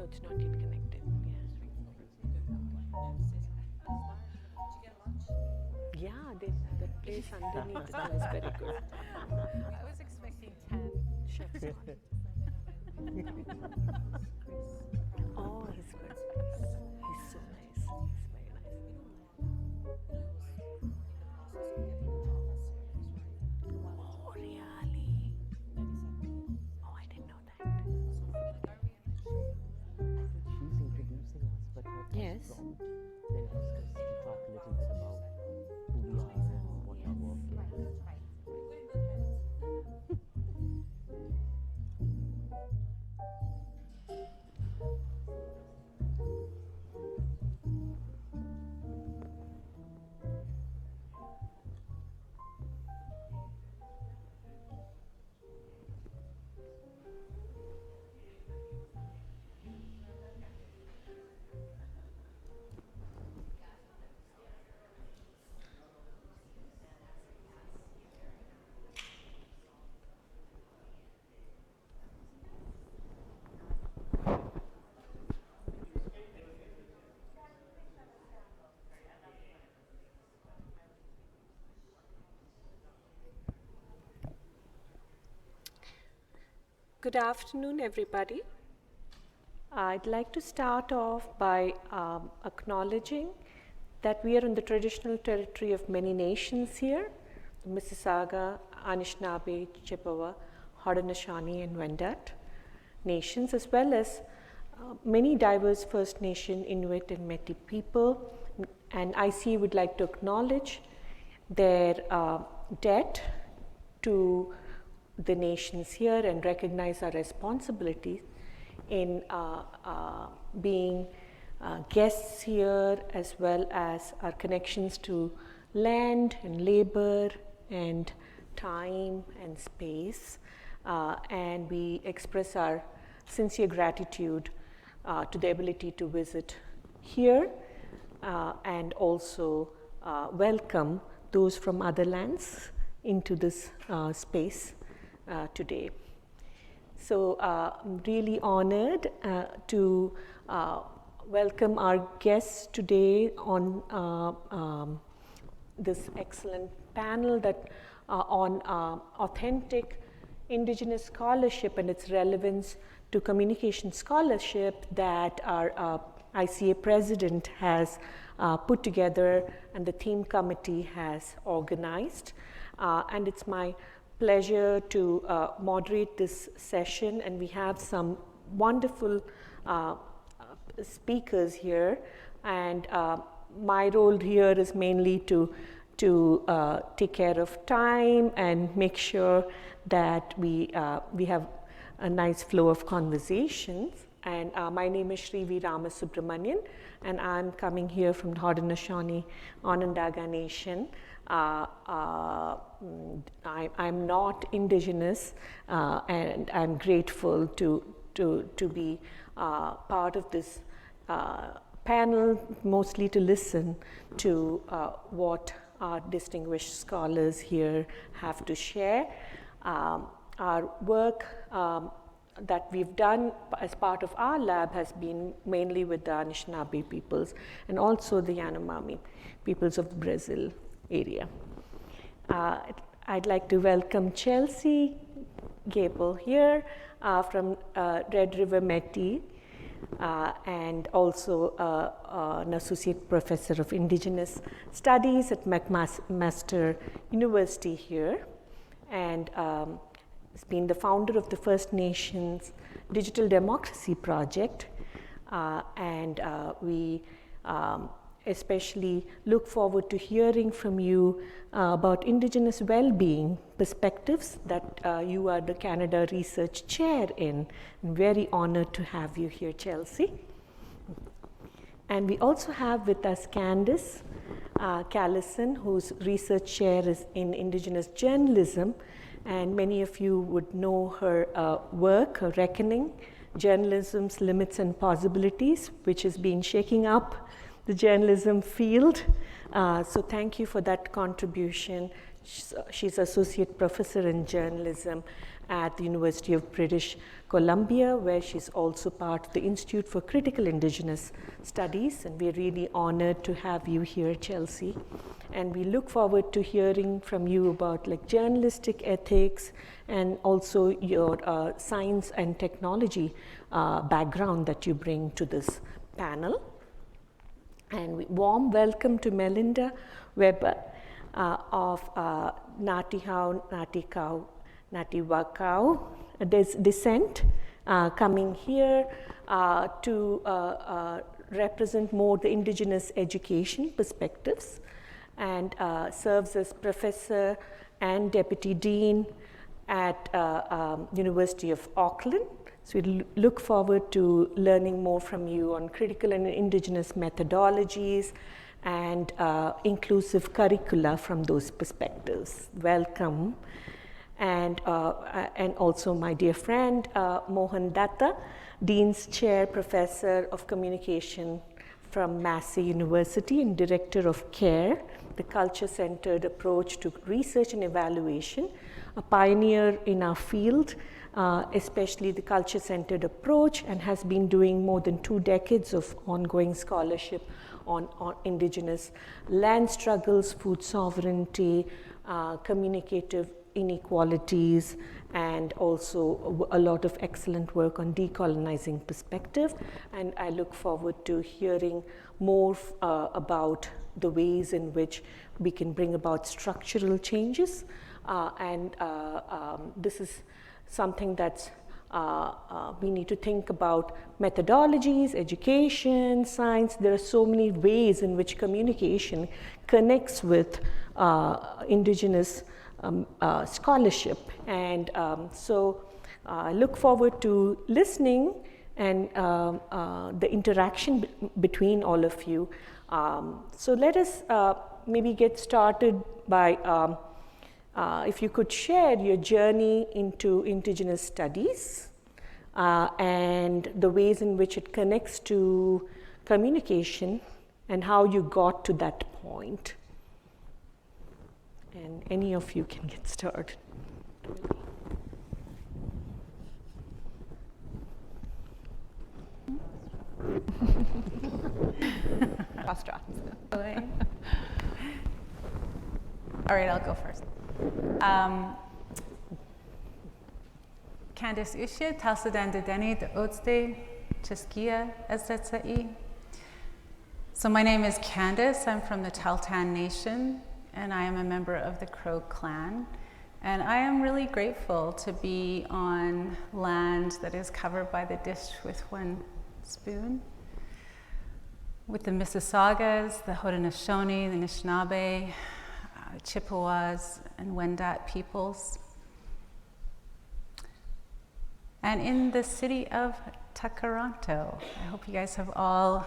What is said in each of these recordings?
it's not yet connected. Yeah. Yeah, the place underneath it is very good. I was expecting 10 chefs on. Oh, he's good. He's so nice. He's very nice. Oh, really? Oh, I didn't know that. She's introducing us, but her Yes. prompt then asks us to talk a little bit about who we are and what our work is. Good afternoon, everybody. I'd like to start off by acknowledging that we are in the traditional territory of many nations here, the Mississauga, Anishinaabe, Chippewa, Haudenosaunee, and Wendat nations, as well as many diverse First Nation, Inuit, and Métis people. And ICA would like to acknowledge their debt to the nations here and recognize our responsibilities in being guests here, as well as our connections to land and labor and time and space. And we express our sincere gratitude to the ability to visit here and also welcome those from other lands into this space today. So I'm really honored to welcome our guests today on this excellent panel that on authentic Indigenous scholarship and its relevance to communication scholarship that our ICA president has put together and the theme committee has organized. And it's my pleasure to moderate this session, and we have some wonderful speakers here, and my role here is mainly to take care of time and make sure that we have a nice flow of conversations. And my name is Srivi Ramasubramanian, and I'm coming here from the Haudenosaunee Onondaga Nation. I'm not Indigenous, and I'm grateful to be part of this panel, mostly to listen to what our distinguished scholars here have to share. Our work that we've done as part of our lab has been mainly with the Anishinaabe peoples and also the Yanomami peoples of the Brazil area. I'd like to welcome Chelsea Gabel here from Red River Métis, and also an associate professor of Indigenous Studies at McMaster University here, and has been the founder of the First Nations Digital Democracy Project, and we especially look forward to hearing from you about Indigenous well-being perspectives that you are the Canada Research Chair in. I'm very honored to have you here, Chelsea. And we also have with us Candis Callison, whose research chair is in Indigenous Journalism, and many of you would know her work, her Reckoning, Journalism's Limits and Possibilities, which has been shaking up the journalism field. So thank you for that contribution. She's associate professor in journalism at the University of British Columbia, where she's also part of the Institute for Critical Indigenous Studies. And we're really honored to have you here, Chelsea. And we look forward to hearing from you about like journalistic ethics and also your science and technology background that you bring to this panel. And warm welcome to Melinda Webber of Ngāti Wakau descent, coming here to represent more the Indigenous education perspectives, and serves as professor and deputy dean at University of Auckland. So we look forward to learning more from you on critical and Indigenous methodologies and inclusive curricula from those perspectives. Welcome. And also my dear friend, Mohan Dutta, Dean's Chair, Professor of Communication from Massey University and Director of CARE, the Culture-Centered Approach to Research and Evaluation, a pioneer in our field, especially the culture-centered approach, and has been doing more than 2 decades of ongoing scholarship on Indigenous land struggles, food sovereignty, communicative inequalities, and also a lot of excellent work on decolonizing perspective. And I look forward to hearing more about the ways in which we can bring about structural changes. This is something that's we need to think about methodologies, education, science. There are so many ways in which communication connects with Indigenous scholarship. And so I look forward to listening and the interaction between all of you. So let us maybe get started by if you could share your journey into Indigenous studies and the ways in which it connects to communication and how you got to that point. And any of you can get started. All right, I'll go first. Candis Ushe, Talsadan Dedeni, the Otsde, Chiskia, Ezetsai. So my name is Candis. I'm from the Tahltan Nation, and I am a member of the Crow clan. And I am really grateful to be on land that is covered by the dish with one spoon, with the Mississaugas, the Haudenosaunee, the Anishinaabe, Chippewas, and Wendat peoples. And in the city of Takaranto. I hope you guys have all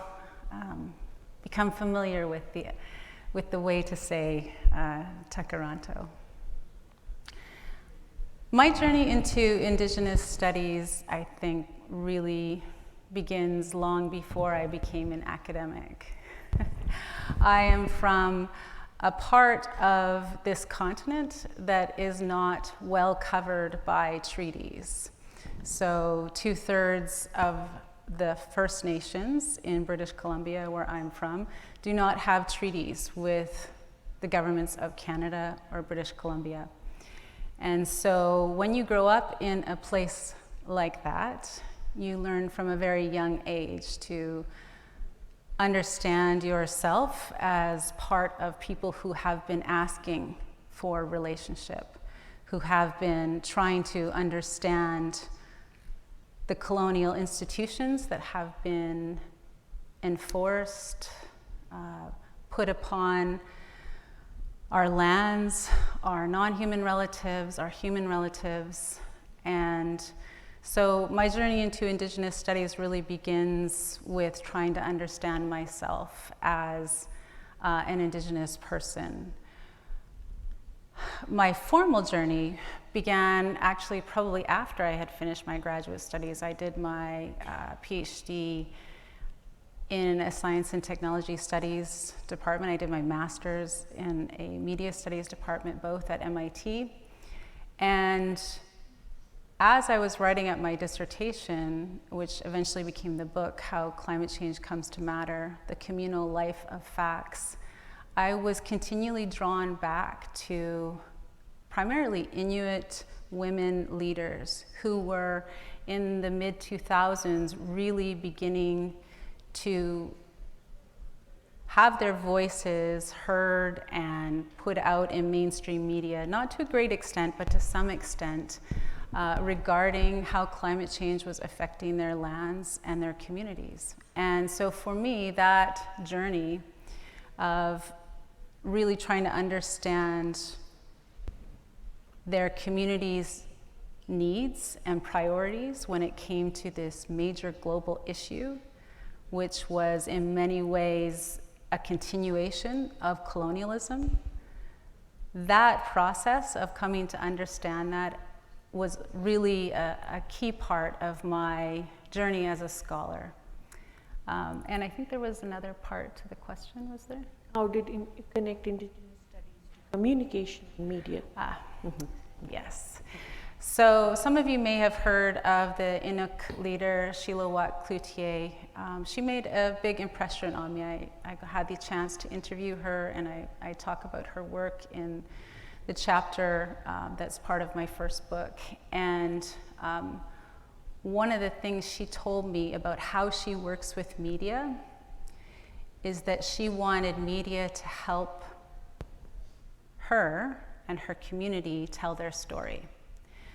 become familiar with the way to say Takaranto. My journey into Indigenous studies, I think, really begins long before I became an academic. I am from a part of this continent that is not well covered by treaties. So 2/3 of the First Nations in British Columbia, where I'm from, do not have treaties with the governments of Canada or British Columbia. And so when you grow up in a place like that, you learn from a very young age to understand yourself as part of people who have been asking for relationship, who have been trying to understand the colonial institutions that have been enforced, put upon our lands, our non-human relatives, our human relatives. And so my journey into Indigenous studies really begins with trying to understand myself as an Indigenous person. My formal journey began actually probably after I had finished my graduate studies. I did my PhD in a science and technology studies department. I did my master's in a media studies department, both at MIT. And as I was writing up my dissertation, which eventually became the book, How Climate Change Comes to Matter, The Communal Life of Facts, I was continually drawn back to primarily Inuit women leaders who were in the mid-2000s really beginning to have their voices heard and put out in mainstream media, not to a great extent, but to some extent, regarding how climate change was affecting their lands and their communities. And so for me, that journey of really trying to understand their communities' needs and priorities when it came to this major global issue, which was in many ways a continuation of colonialism, that process of coming to understand that was really a key part of my journey as a scholar. And I think there was another part to the question, was there? How did connect Indigenous studies to communication and media? Yes. So some of you may have heard of the Inuk leader, Shilawat Cloutier. She made a big impression on me. I had the chance to interview her, and I talk about her work in the chapter that's part of my first book. And one of the things she told me about how she works with media is that she wanted media to help her and her community tell their story.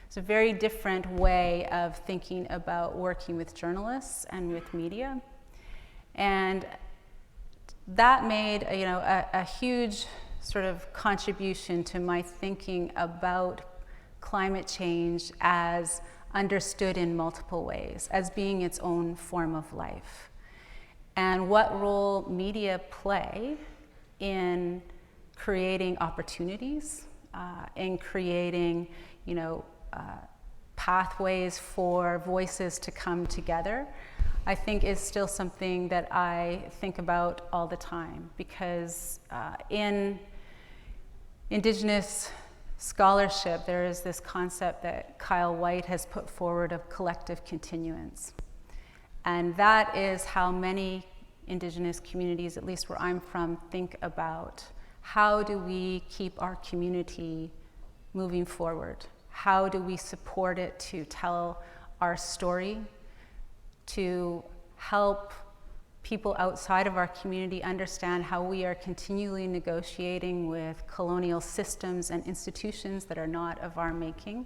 It's a very different way of thinking about working with journalists and with media. And that made a huge sort of contribution to my thinking about climate change as understood in multiple ways, as being its own form of life. And what role media play in creating opportunities, in creating, pathways for voices to come together, I think is still something that I think about all the time, because in Indigenous scholarship, there is this concept that Kyle White has put forward of collective continuance. And that is how many Indigenous communities, at least where I'm from, think about how do we keep our community moving forward? How do we support it to tell our story, to help people outside of our community understand how we are continually negotiating with colonial systems and institutions that are not of our making?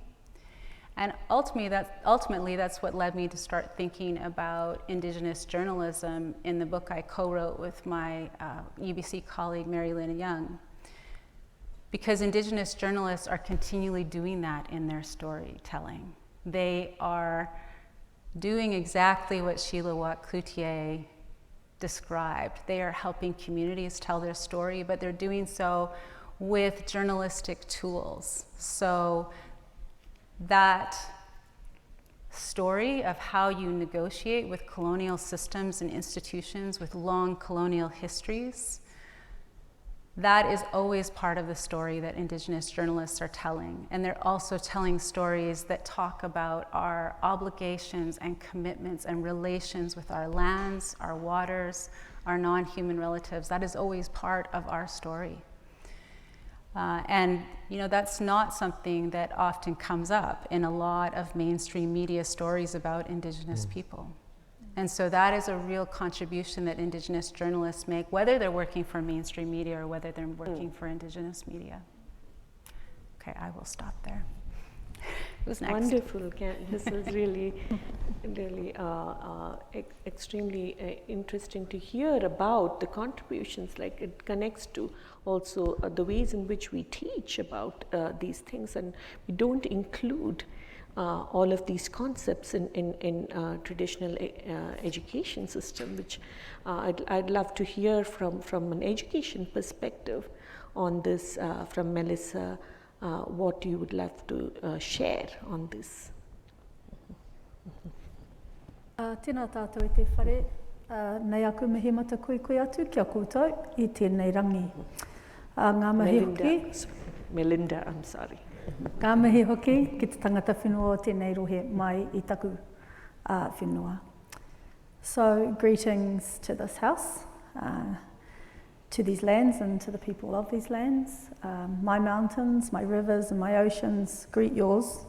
And ultimately, that's what led me to start thinking about Indigenous journalism in the book I co-wrote with my UBC colleague, Mary Lynn Young. Because Indigenous journalists are continually doing that in their storytelling. They are doing exactly what Shilawat Cloutier described. They are helping communities tell their story, but they're doing so with journalistic tools. So that story of how you negotiate with colonial systems and institutions with long colonial histories, that is always part of the story that Indigenous journalists are telling. And they're also telling stories that talk about our obligations and commitments and relations with our lands, our waters, our non-human relatives. That is always part of our story. And that's not something that often comes up in a lot of mainstream media stories about Indigenous people. And so that is a real contribution that Indigenous journalists make, whether they're working for mainstream media or whether they're working for Indigenous media. Okay, I will stop there. Who's next? Wonderful. This is really extremely interesting to hear about the contributions. Like, it connects to also the ways in which we teach about these things, and we don't include all of these concepts in traditional education system, which I'd love to hear from an education perspective on this from Melissa, what you would love to share on this. Tēnā tātou I te whare, nei aku mihi mata koe atu kia koutou I tēnei rangi. Ngā mihi hoki. Melinda, I'm sorry. Ka mihi hoki ki te tangata whenua o tēnei rohe mai I taku whenua. So greetings to this house, to these lands and to the people of these lands. My mountains, my rivers and my oceans greet yours.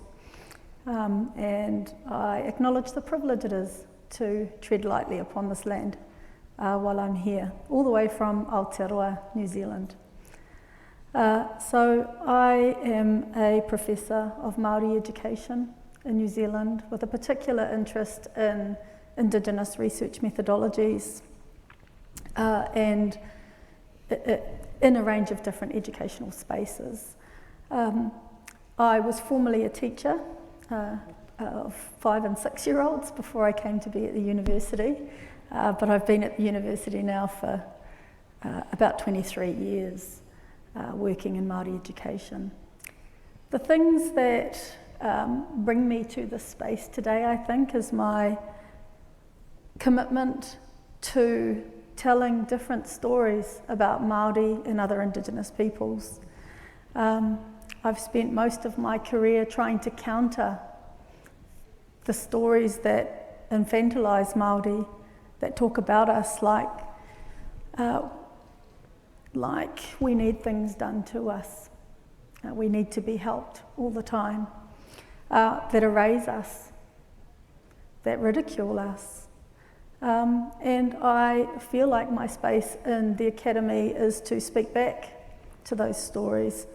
And I acknowledge the privilege it is to tread lightly upon this land while I'm here, all the way from Aotearoa, New Zealand. So I am a professor of Māori education in New Zealand with a particular interest in Indigenous research methodologies and in a range of different educational spaces. I was formerly a teacher of 5 and 6 year olds before I came to be at the university, but I've been at the university now for about 23 years working in Māori education. The things that bring me to this space today, I think, is my commitment to telling different stories about Māori and other Indigenous peoples. I've spent most of my career trying to counter the stories that infantilise Māori, that talk about us like we need things done to us. We need to be helped all the time, that erase us, that ridicule us. And I feel like my space in the Academy is to speak back to those stories,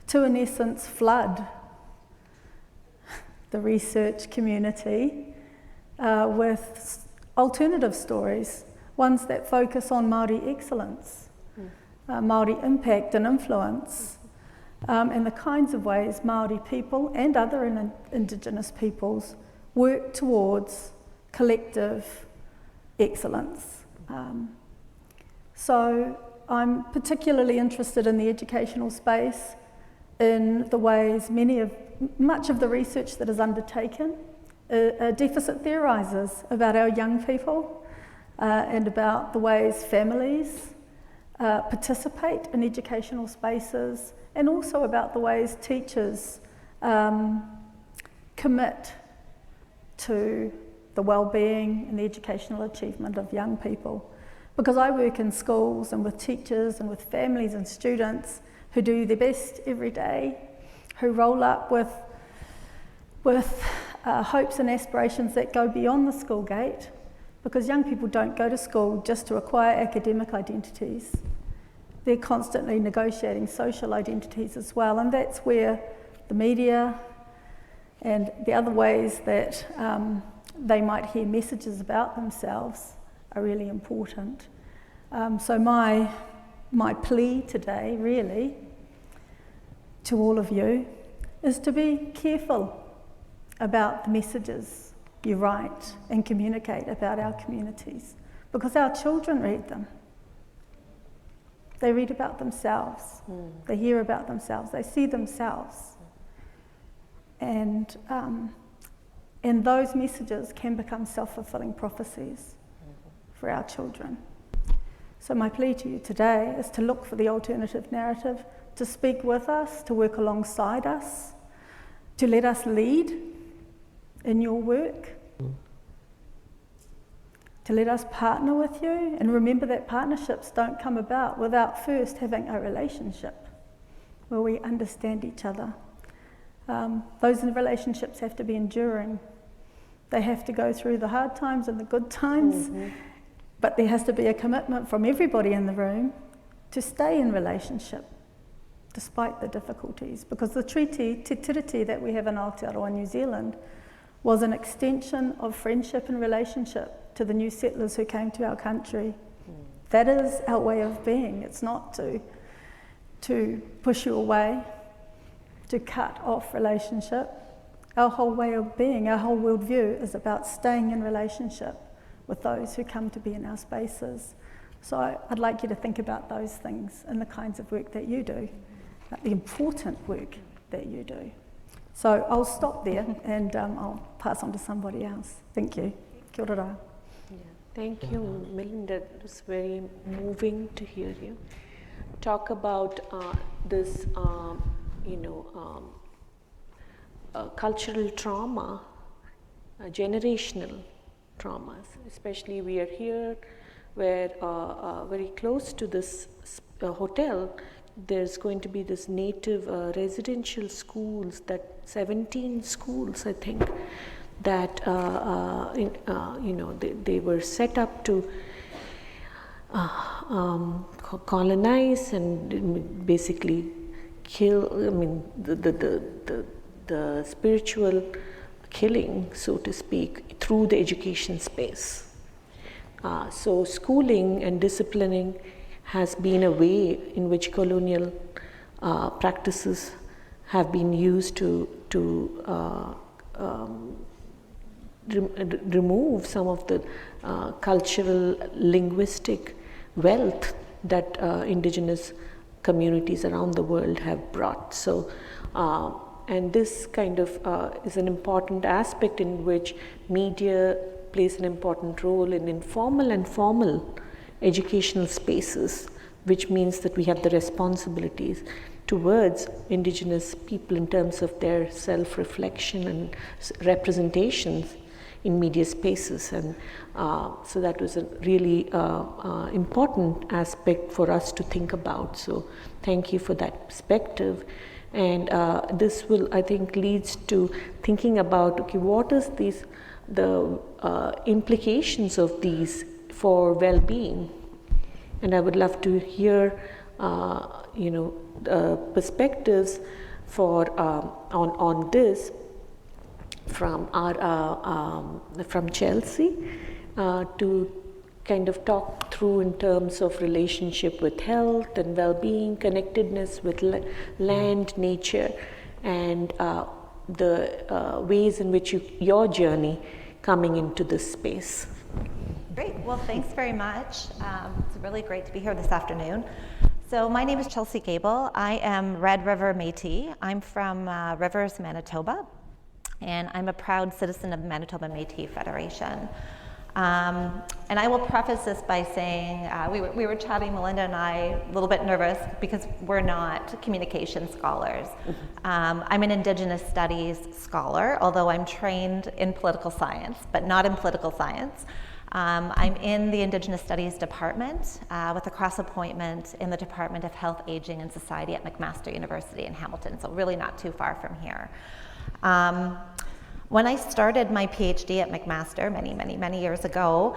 to in essence flood the research community with alternative stories, ones that focus on Māori excellence, Māori impact and influence, and the kinds of ways Māori people and other Indigenous peoples work towards collective excellence. So I'm particularly interested in the educational space, in the ways much of the research that is undertaken deficit theorises about our young people and about the ways families participate in educational spaces, and also about the ways teachers commit to the well-being and the educational achievement of young people. Because I work in schools and with teachers and with families and students who do their best every day, who roll up with hopes and aspirations that go beyond the school gate, because young people don't go to school just to acquire academic identities. They're constantly negotiating social identities as well, and that's where the media and the other ways that they might hear messages about themselves are really important. So my plea today, really, to all of you, is to be careful about the messages you write and communicate about our communities, because our children read them. They read about themselves, they hear about themselves, they see themselves. And those messages can become self-fulfilling prophecies for our children. So my plea to you today is to look for the alternative narrative, to speak with us, to work alongside us, to let us lead in your work, to let us partner with you, and remember that partnerships don't come about without first having a relationship where we understand each other. Those relationships have to be enduring. They have to go through the hard times and the good times, but there has to be a commitment from everybody in the room to stay in relationship despite the difficulties, because the treaty, Te Tiriti, that we have in Aotearoa, New Zealand, was an extension of friendship and relationship to the new settlers who came to our country. That is our way of being. It's not to push you away, to cut off relationship. Our whole way of being, our whole worldview is about staying in relationship with those who come to be in our spaces. So I'd like you to think about those things and the kinds of work that you do, the important work that you do. So I'll stop there and I'll pass on to somebody else. Thank you. Kia ora. Yeah. Thank you, Melinda. It was very moving to hear you talk about this, cultural trauma, generational traumas. Especially we are here where very close to this hotel, there's going to be this native residential schools, that 17 schools I think, that they were set up to colonize and basically kill, the spiritual killing, so to speak, through the education space. So schooling and disciplining has been a way in which colonial practices have been used to remove some of the cultural, linguistic wealth that indigenous communities around the world have brought. So, and this kind of is an important aspect in which media plays an important role in informal and formal educational spaces, which means that we have the responsibilities towards indigenous people in terms of their self-reflection and representations in media spaces. And so that was a really important aspect for us to think about. So thank you for that perspective. And this will, I think, leads to thinking about, okay, what is the implications of these for well-being? And I would love to hear, perspectives for on this from from Chelsea to kind of talk through in terms of relationship with health and well-being, connectedness with land, nature, and the ways in which your journey coming into this space. Great, well thanks very much. It's really great to be here this afternoon. So my name is Chelsea Gabel. I am Red River Métis. I'm from Rivers, Manitoba, and I'm a proud citizen of the Manitoba Métis Federation. And I will preface this by saying, we were chatting, Melinda and I, a little bit nervous because we're not communication scholars. I'm an Indigenous Studies scholar, although I'm trained in political science, but not in political science. I'm in the Indigenous Studies department with a cross appointment in the Department of Health, Aging and Society at McMaster University in Hamilton, so really not too far from here. When I started my PhD at McMaster many years ago,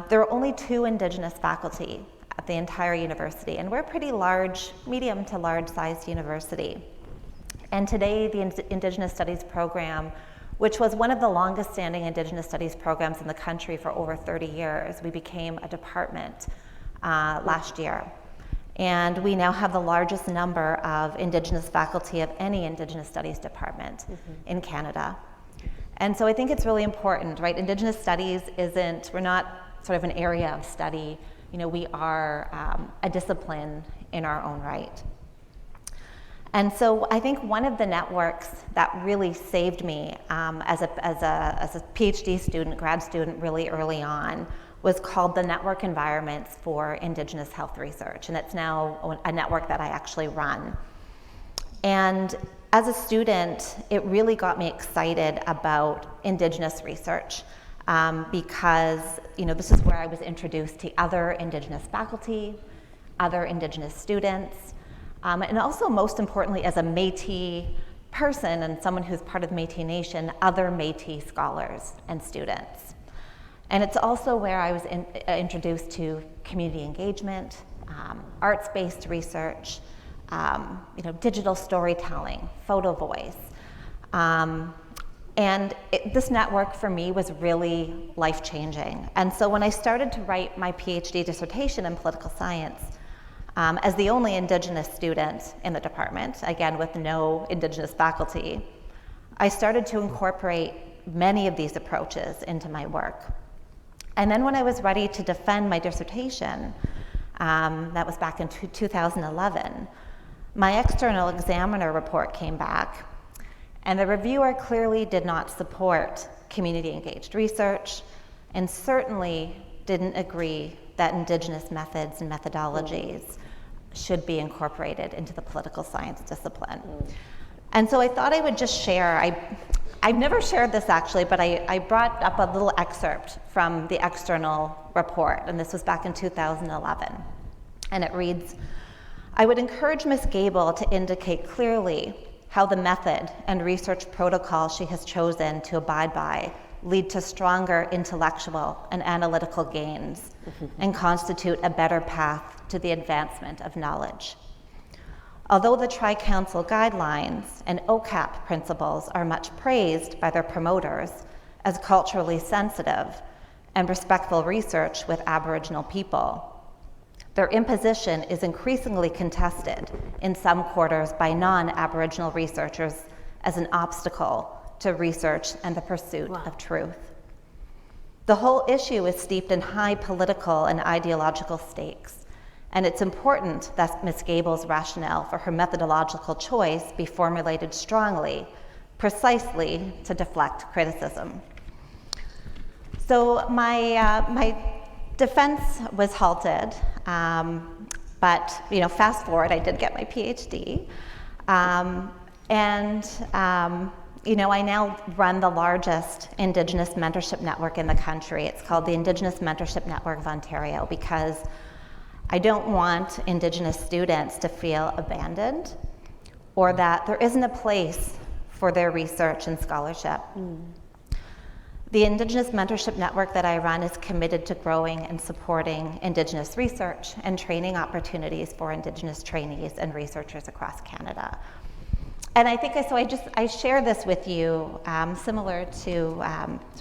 there were only 2 Indigenous faculty at the entire university, and we're a pretty large, medium to large sized university. And today the Indigenous Studies program, which was one of the longest standing Indigenous Studies programs in the country for over 30 years, we became a department last year. And we now have the largest number of Indigenous faculty of any Indigenous Studies department in Canada. And so I think it's really important, right? Indigenous Studies we're not sort of an area of study, we are a discipline in our own right. And so I think one of the networks that really saved me as a PhD student, grad student really early on, was called the Network Environments for Indigenous Health Research, and it's now a network that I actually run. And as a student, it really got me excited about Indigenous research because this is where I was introduced to other Indigenous faculty, other Indigenous students, and also most importantly as a Métis person and someone who's part of the Métis Nation, other Métis scholars and students. And it's also where I was introduced to community engagement, arts-based research, digital storytelling, photo voice. And this network for me was really life-changing. And so when I started to write my PhD dissertation in political science, as the only Indigenous student in the department, again with no Indigenous faculty, I started to incorporate many of these approaches into my work. And then when I was ready to defend my dissertation, that was back in 2011, my external examiner report came back, and the reviewer clearly did not support community engaged research and certainly didn't agree that Indigenous methods and methodologies should be incorporated into the political science discipline. And so I thought I would just share, I've never shared this actually, but I brought up a little excerpt from the external report, and this was back in 2011. And it reads, I would encourage Ms. Gabel to indicate clearly how the method and research protocol she has chosen to abide by lead to stronger intellectual and analytical gains and constitute a better path to the advancement of knowledge. Although the Tri-Council guidelines and OCAP principles are much praised by their promoters as culturally sensitive and respectful research with Aboriginal people, their imposition is increasingly contested in some quarters by non-Aboriginal researchers as an obstacle to research and the pursuit of truth. The whole issue is steeped in high political and ideological stakes, and it's important that Ms. Gabel's rationale for her methodological choice be formulated strongly, precisely to deflect criticism. So my defense was halted, but fast forward, I did get my PhD, I now run the largest Indigenous mentorship network in the country. It's called the Indigenous Mentorship Network of Ontario, because I don't want Indigenous students to feel abandoned or that there isn't a place for their research and scholarship. The Indigenous Mentorship Network that I run is committed to growing and supporting Indigenous research and training opportunities for Indigenous trainees and researchers across Canada. And I think I share this with you, similar to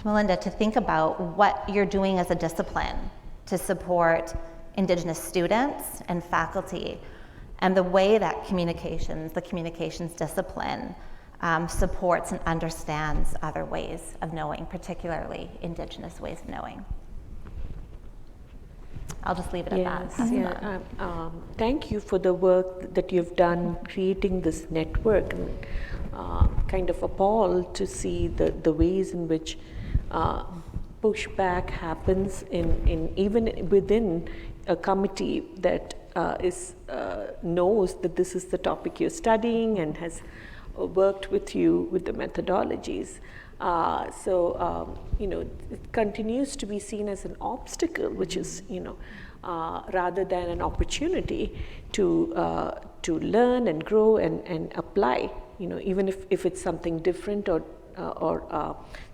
Melinda, to think about what you're doing as a discipline to support Indigenous students and faculty, and the way that the communications discipline supports and understands other ways of knowing, particularly Indigenous ways of knowing. I'll just leave it at that. Thank you for the work that you've done creating this network. And kind of appalled to see the ways in which pushback happens in even within a committee that knows that this is the topic you're studying and has worked with you with the methodologies. It continues to be seen as an obstacle, which is, rather than an opportunity to learn and grow and apply, even if it's something different so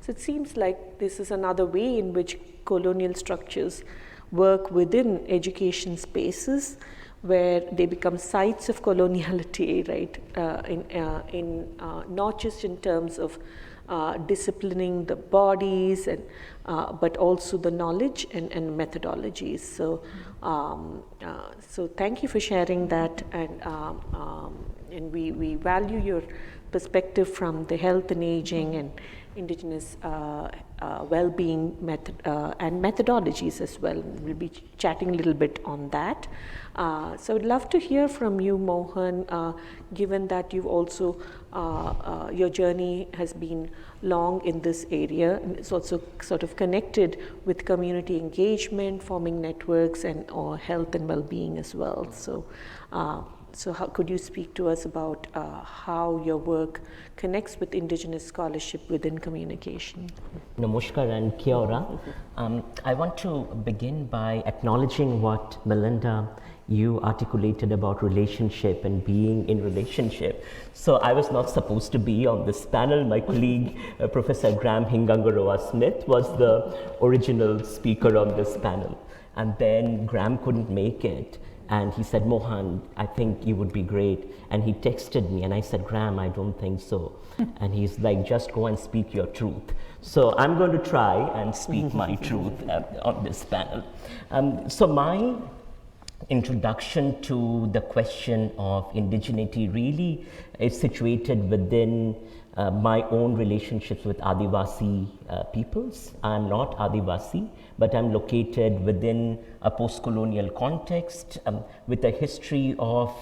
it seems like this is another way in which colonial structures work within education spaces, where they become sites of coloniality, right? Not just in terms of disciplining the bodies, and but also the knowledge and methodologies. So, so thank you for sharing that, and we value your perspective from the health and aging and Indigenous well-being and methodologies as well. We'll be chatting a little bit on that. So I'd love to hear from you, Mohan, given that you've also, your journey has been long in this area, and it's also sort of connected with community engagement, forming networks, and health and well-being as well. So how could you speak to us about how your work connects with Indigenous scholarship within communication? Namaskar and kia ora. I want to begin by acknowledging what Melinda, you articulated about relationship and being in relationship. So I was not supposed to be on this panel. My colleague, Professor Graham Hingangaroa Smith, was the original speaker on this panel. And then Graham couldn't make it. And he said, Mohan, I think you would be great. And he texted me, and I said, Graham, I don't think so. And he's like, just go and speak your truth. So I'm going to try and speak my truth on this panel. So my introduction to the question of indigeneity really is situated within my own relationships with Adivasi peoples. I'm not Adivasi, but I'm located within a post-colonial context with a history of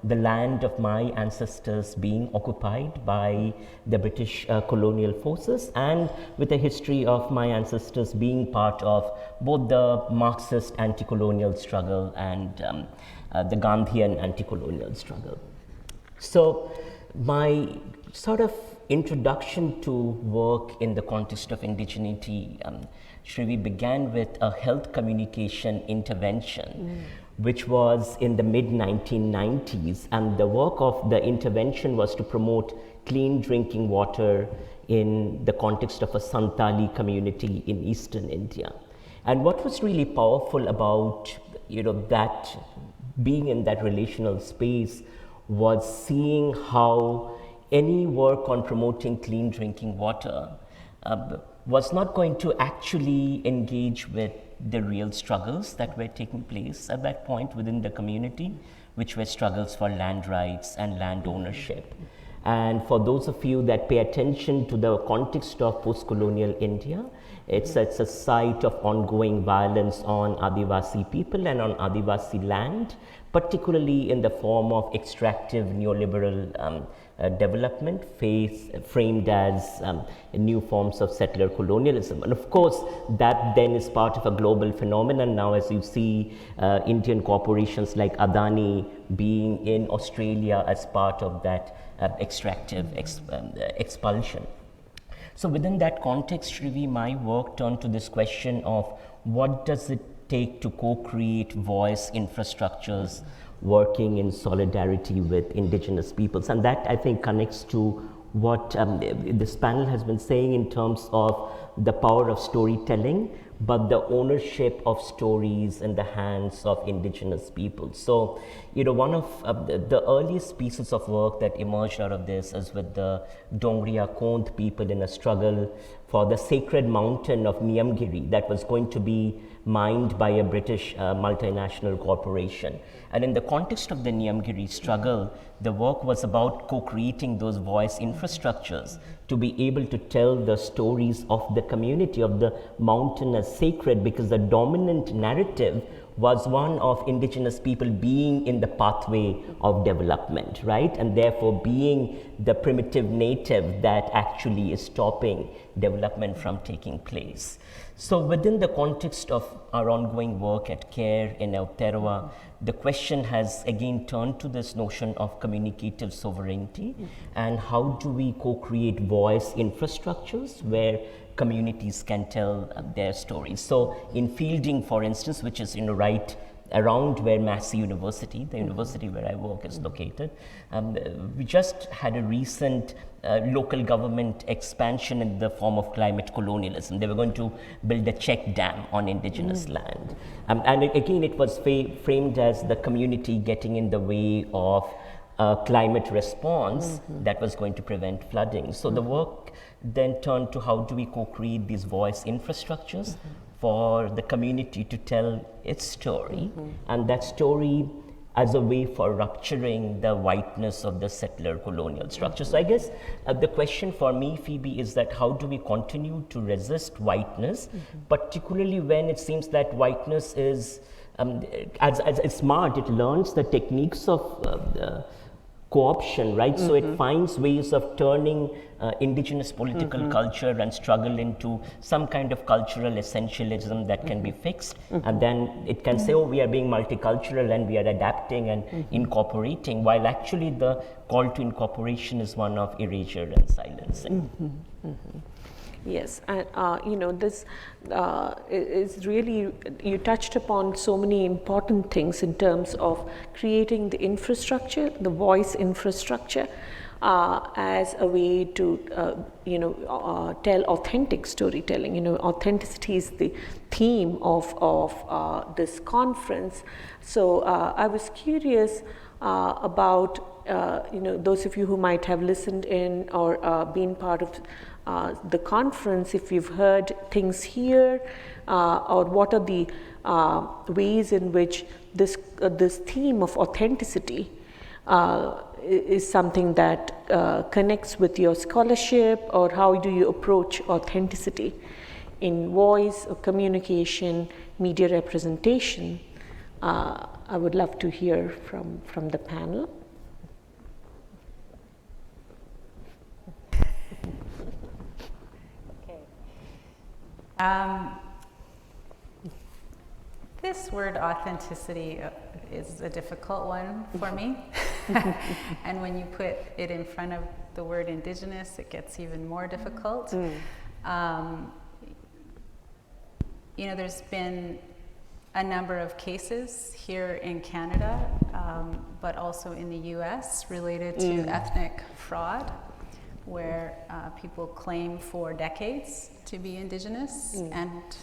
the land of my ancestors being occupied by the British colonial forces, and with a history of my ancestors being part of both the Marxist anti-colonial struggle and the Gandhian anti-colonial struggle. So my sort of introduction to work in the context of indigeneity, Srivi, began with a health communication intervention, which was in the mid-1990s. And the work of the intervention was to promote clean drinking water in the context of a Santali community in eastern India. And what was really powerful about, that being in that relational space was seeing how any work on promoting clean drinking water was not going to actually engage with the real struggles that were taking place at that point within the community, which were struggles for land rights and land ownership. And for those of you that pay attention to the context of post-colonial India, it's a site of ongoing violence on Adivasi people and on Adivasi land, particularly in the form of extractive neoliberal development framed as new forms of settler colonialism. And of course, that then is part of a global phenomenon now, as you see Indian corporations like Adani being in Australia as part of that extractive expulsion. So within that context, Srivi, my work turned to this question of what does it take to co-create voice infrastructures working in solidarity with indigenous peoples. And that, I think, connects to what this panel has been saying in terms of the power of storytelling, but the ownership of stories in the hands of indigenous people. So, one of the earliest pieces of work that emerged out of this is with the Dongriya Kond people in a struggle for the sacred mountain of Niyamgiri that was going to be mined by a British multinational corporation. And in the context of the Niyamgiri struggle, the work was about co-creating those voice infrastructures to be able to tell the stories of the community, of the mountain as sacred, because the dominant narrative was one of indigenous people being in the pathway of development, right? And therefore being the primitive native that actually is stopping development from taking place. So within the context of our ongoing work at CARE in Aotearoa, the question has again turned to this notion of communicative sovereignty and how do we co-create voice infrastructures where communities can tell their stories. So in Fielding, for instance, which is right around where Massey University, the university where I work, is located, we just had a recent local government expansion in the form of climate colonialism. They were going to build a check dam on indigenous land. And again, it was framed as the community getting in the way of climate response that was going to prevent flooding. So the work then turned to how do we co-create these voice infrastructures for the community to tell its story, and that story as a way for rupturing the whiteness of the settler colonial structure. So I guess the question for me, Phoebe, is that how do we continue to resist whiteness, particularly when it seems that whiteness is, as it's smart, it learns the techniques of co-option, right? So it finds ways of turning indigenous political culture and struggle into some kind of cultural essentialism that can be fixed. And then it can say, oh, we are being multicultural and we are adapting and incorporating, while actually the call to incorporation is one of erasure and silencing. Yes, and this is really, you touched upon so many important things in terms of creating the infrastructure, the voice infrastructure, as a way to, tell authentic storytelling. Authenticity is the theme of this conference. So I was curious about, those of you who might have listened in or been part of the conference, if you've heard things here, or what are the ways in which this theme of authenticity is something that connects with your scholarship, or how do you approach authenticity in voice or communication, media representation? I would love to hear from the panel. This word authenticity is a difficult one for me. And when you put it in front of the word Indigenous, it gets even more difficult. You know, there's been a number of cases here in Canada, but also in the US related to ethnic fraud, where people claim for decades to be Indigenous, and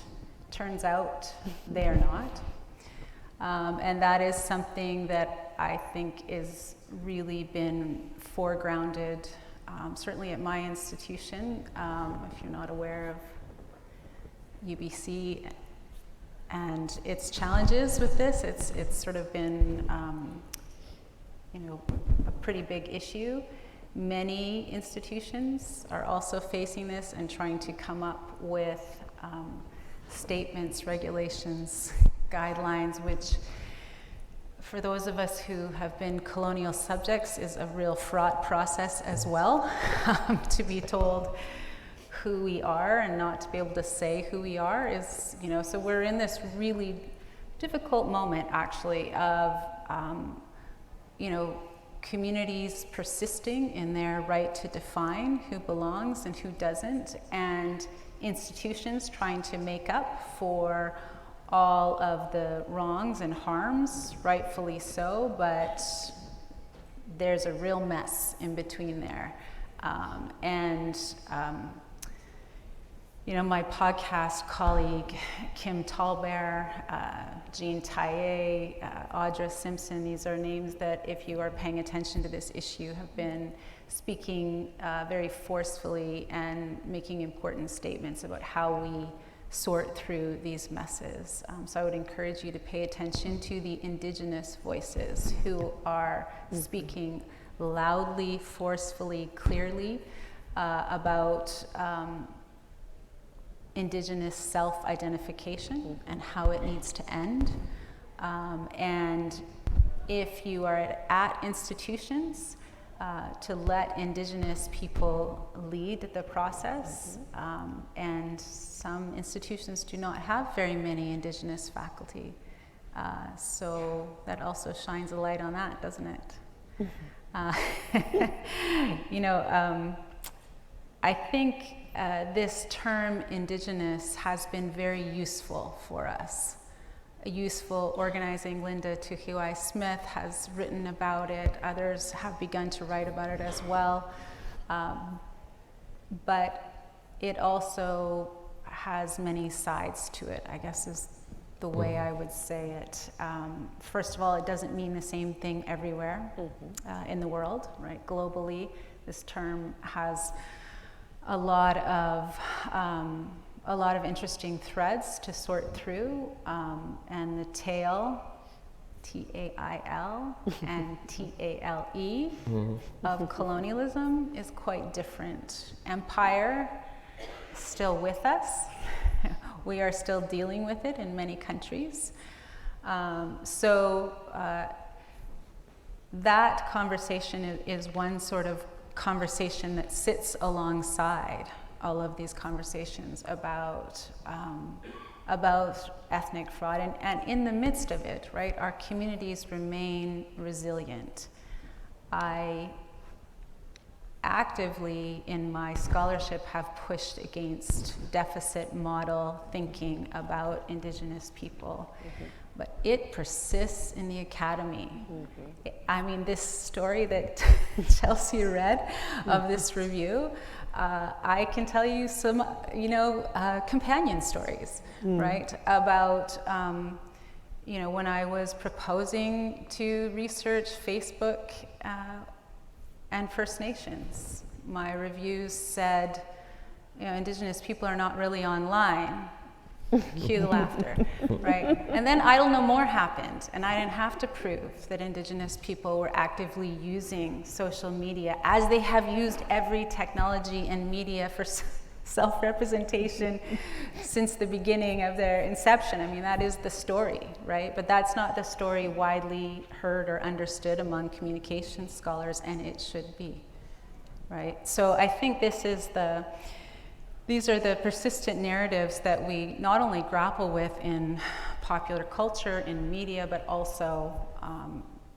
turns out they are not. And that is something that I think is really been foregrounded, certainly at my institution. If you're not aware of UBC and its challenges with this, it's sort of been, you know, a pretty big issue. Many institutions are also facing this and trying to come up with statements, regulations, guidelines, which for those of us who have been colonial subjects is a real fraught process as well, to be told who we are and not to be able to say who we are is, you know, so we're in this really difficult moment actually of, you know, communities persisting in their right to define who belongs and who doesn't, and institutions trying to make up for all of the wrongs and harms, rightfully so, but there's a real mess in between there. You know, my podcast colleague, Kim Tallbear, Jean Taillé, Audra Simpson, these are names that, if you are paying attention to this issue, have been speaking very forcefully and making important statements about how we sort through these messes. So I would encourage you to pay attention to the Indigenous voices who are speaking loudly, forcefully, clearly about Indigenous self-identification and how it needs to end. And if you are at institutions, to let Indigenous people lead the process. And some institutions do not have very many Indigenous faculty. So that also shines a light on that, doesn't it? You know, I think this term Indigenous has been very useful for us. Useful organizing. Linda Tuhiwai-Smith has written about it. Others have begun to write about it as well. But it also has many sides to it, I guess is the way I would say it. First of all, it doesn't mean the same thing everywhere in the world, right? Globally, this term has a lot of interesting threads to sort through, and the tail, T-A-I-L and T-A-L-E of colonialism is quite different. Empire, still with us. We are still dealing with it in many countries. So that conversation is one sort of conversation that sits alongside all of these conversations about ethnic fraud, and in the midst of it, right, our communities remain resilient. I actively, in my scholarship, have pushed against deficit model thinking about Indigenous people, but it persists in the academy. I mean, this story that Chelsea read of this review, I can tell you some, you know, companion stories, right? About, you know, when I was proposing to research Facebook and First Nations, my reviews said, you know, Indigenous people are not really online. Cue the laughter, right? And then Idle No More happened, and I didn't have to prove that Indigenous people were actively using social media, as they have used every technology and media for self-representation since the beginning of their inception. I mean, that is the story, right? But that's not the story widely heard or understood among communication scholars, and it should be, right? So I think these are the persistent narratives that we not only grapple with in popular culture, in media, but also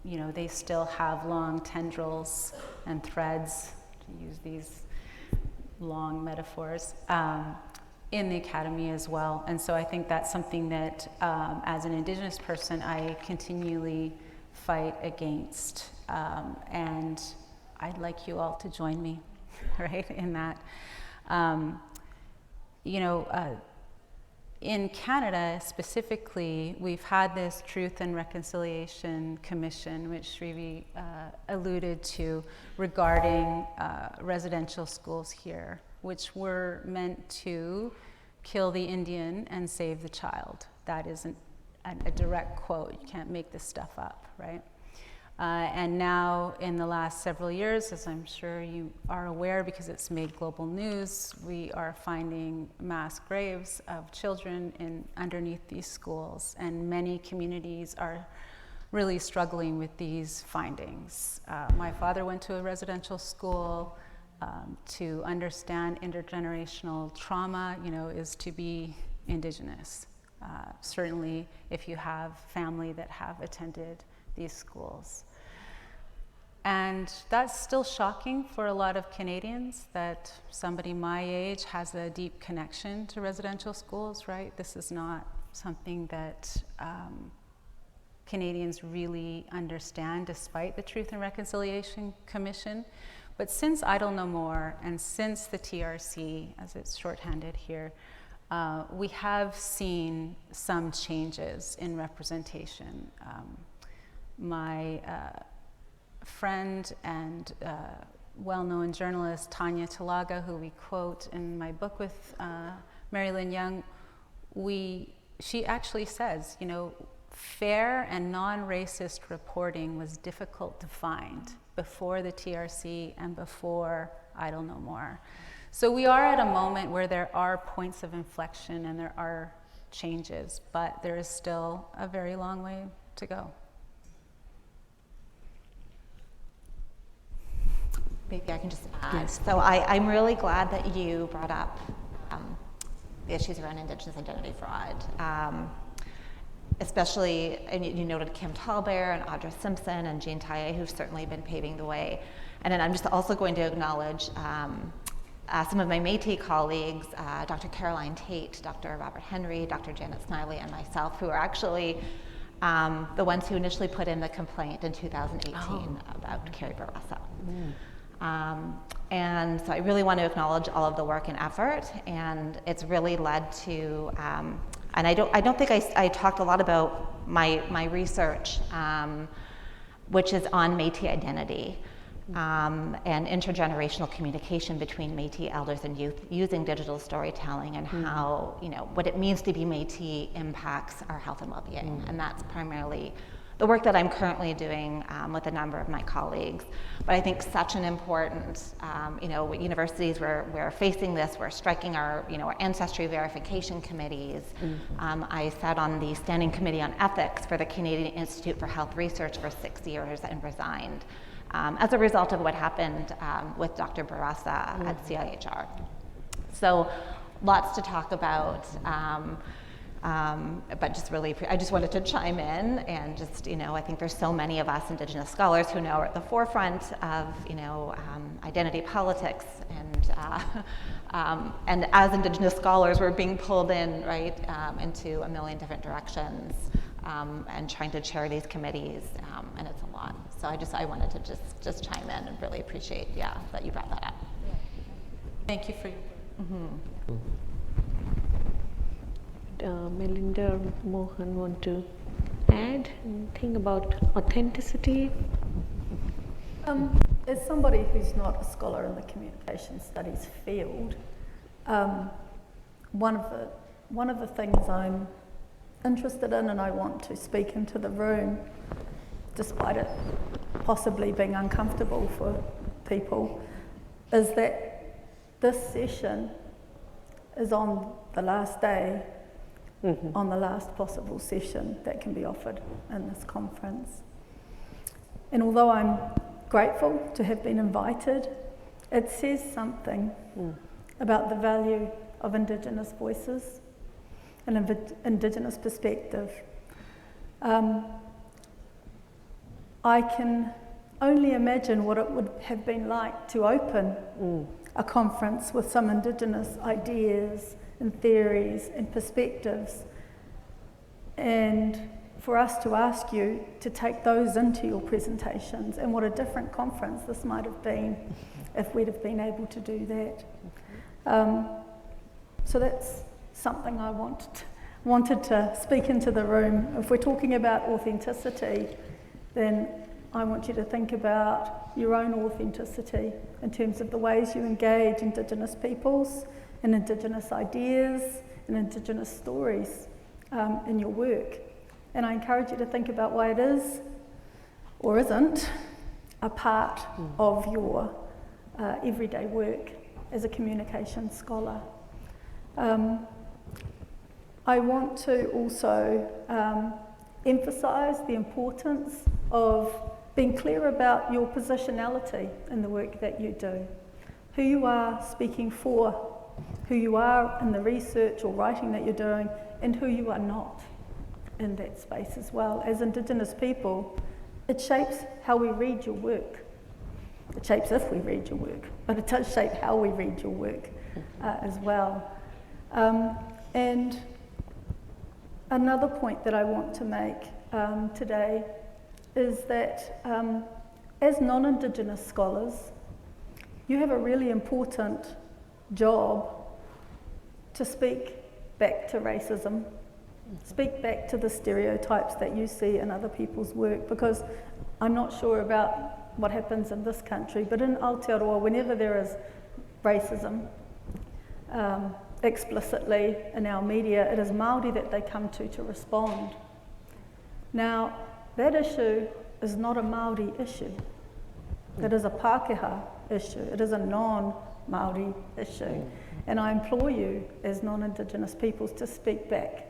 they still have long tendrils and threads, to use these long metaphors, in the academy as well. And so I think that's something that, as an Indigenous person, I continually fight against. And I'd like you all to join me, right, in that. In Canada specifically, we've had this Truth and Reconciliation Commission, which Srivi alluded to, regarding residential schools here, which were meant to kill the Indian and save the child. That is a direct quote. You can't make this stuff up, right? And now, in the last several years, as I'm sure you are aware because it's made global news, we are finding mass graves of children underneath these schools, and many communities are really struggling with these findings. My father went to a residential school. To understand intergenerational trauma, is to be Indigenous. Certainly, if you have family that have attended these schools. And that's still shocking for a lot of Canadians, that somebody my age has a deep connection to residential schools, right? This is not something that Canadians really understand, despite the Truth and Reconciliation Commission. But since Idle No More and since the TRC, as it's shorthanded here, we have seen some changes in representation. My friend and well-known journalist Tanya Talaga, who we quote in my book with Mary Lynn Young, she actually says, fair and non-racist reporting was difficult to find before the TRC and before Idle No More. So we are at a moment where there are points of inflection and there are changes, but there is still a very long way to go. Maybe I can just add. Yes. So I'm really glad that you brought up the issues around Indigenous identity fraud. Especially, and you noted Kim Tallbear and Audra Simpson and Jean Taye, who've certainly been paving the way. And then I'm just also going to acknowledge some of my Métis colleagues, Dr. Caroline Tate, Dr. Robert Henry, Dr. Janet Snively, and myself, who are actually the ones who initially put in the complaint in 2018 about Carrie Barassa. And so I really want to acknowledge all of the work and effort, and it's really led to, and I don't think I talked a lot about my research, which is on Métis identity and intergenerational communication between Métis elders and youth using digital storytelling, and how, what it means to be Métis impacts our health and well-being. And that's primarily the work that I'm currently doing with a number of my colleagues. But I think such an important, universities, we're facing this, we're striking our ancestry verification committees. I sat on the Standing Committee on Ethics for the Canadian Institute for Health Research for 6 years and resigned as a result of what happened with Dr. Barassa at CIHR. So lots to talk about. But just really, I just wanted to chime in and just, I think there's so many of us Indigenous scholars who now are at the forefront of, identity politics, and as Indigenous scholars, we're being pulled in, right, into a million different directions, and trying to chair these committees, and it's a lot. So I wanted to just chime in and really appreciate, that you brought that up. Thank you for your Melinda or Mohan want to add anything about authenticity? As somebody who's not a scholar in the communication studies field, one of the things I'm interested in, and I want to speak into the room, despite it possibly being uncomfortable for people, is that this session is on the last day, on the last possible session that can be offered in this conference. And although I'm grateful to have been invited, it says something about the value of Indigenous voices and Indigenous perspective. I can only imagine what it would have been like to open a conference with some Indigenous ideas and theories and perspectives, and for us to ask you to take those into your presentations, and what a different conference this might have been if we'd have been able to do that. So that's something I wanted to speak into the room. If we're talking about authenticity, then I want you to think about your own authenticity in terms of the ways you engage Indigenous peoples and Indigenous ideas and Indigenous stories in your work. And I encourage you to think about why it is or isn't a part of your everyday work as a communication scholar. I want to also emphasise the importance of being clear about your positionality in the work that you do, who you are speaking for, who you are in the research or writing that you're doing, and who you are not in that space as well. As Indigenous people, it shapes how we read your work. It shapes if we read your work, but it does shape how we read your work as well. And another point that I want to make today is that as non-Indigenous scholars, you have a really important job to speak back to racism, speak back to the stereotypes that you see in other people's work, because I'm not sure about what happens in this country, but in Aotearoa, whenever there is racism, explicitly in our media, it is Māori that they come to respond. Now, that issue is not a Māori issue. It is a Pākehā issue. It is a non-Māori issue. And I implore you as non-Indigenous peoples to speak back,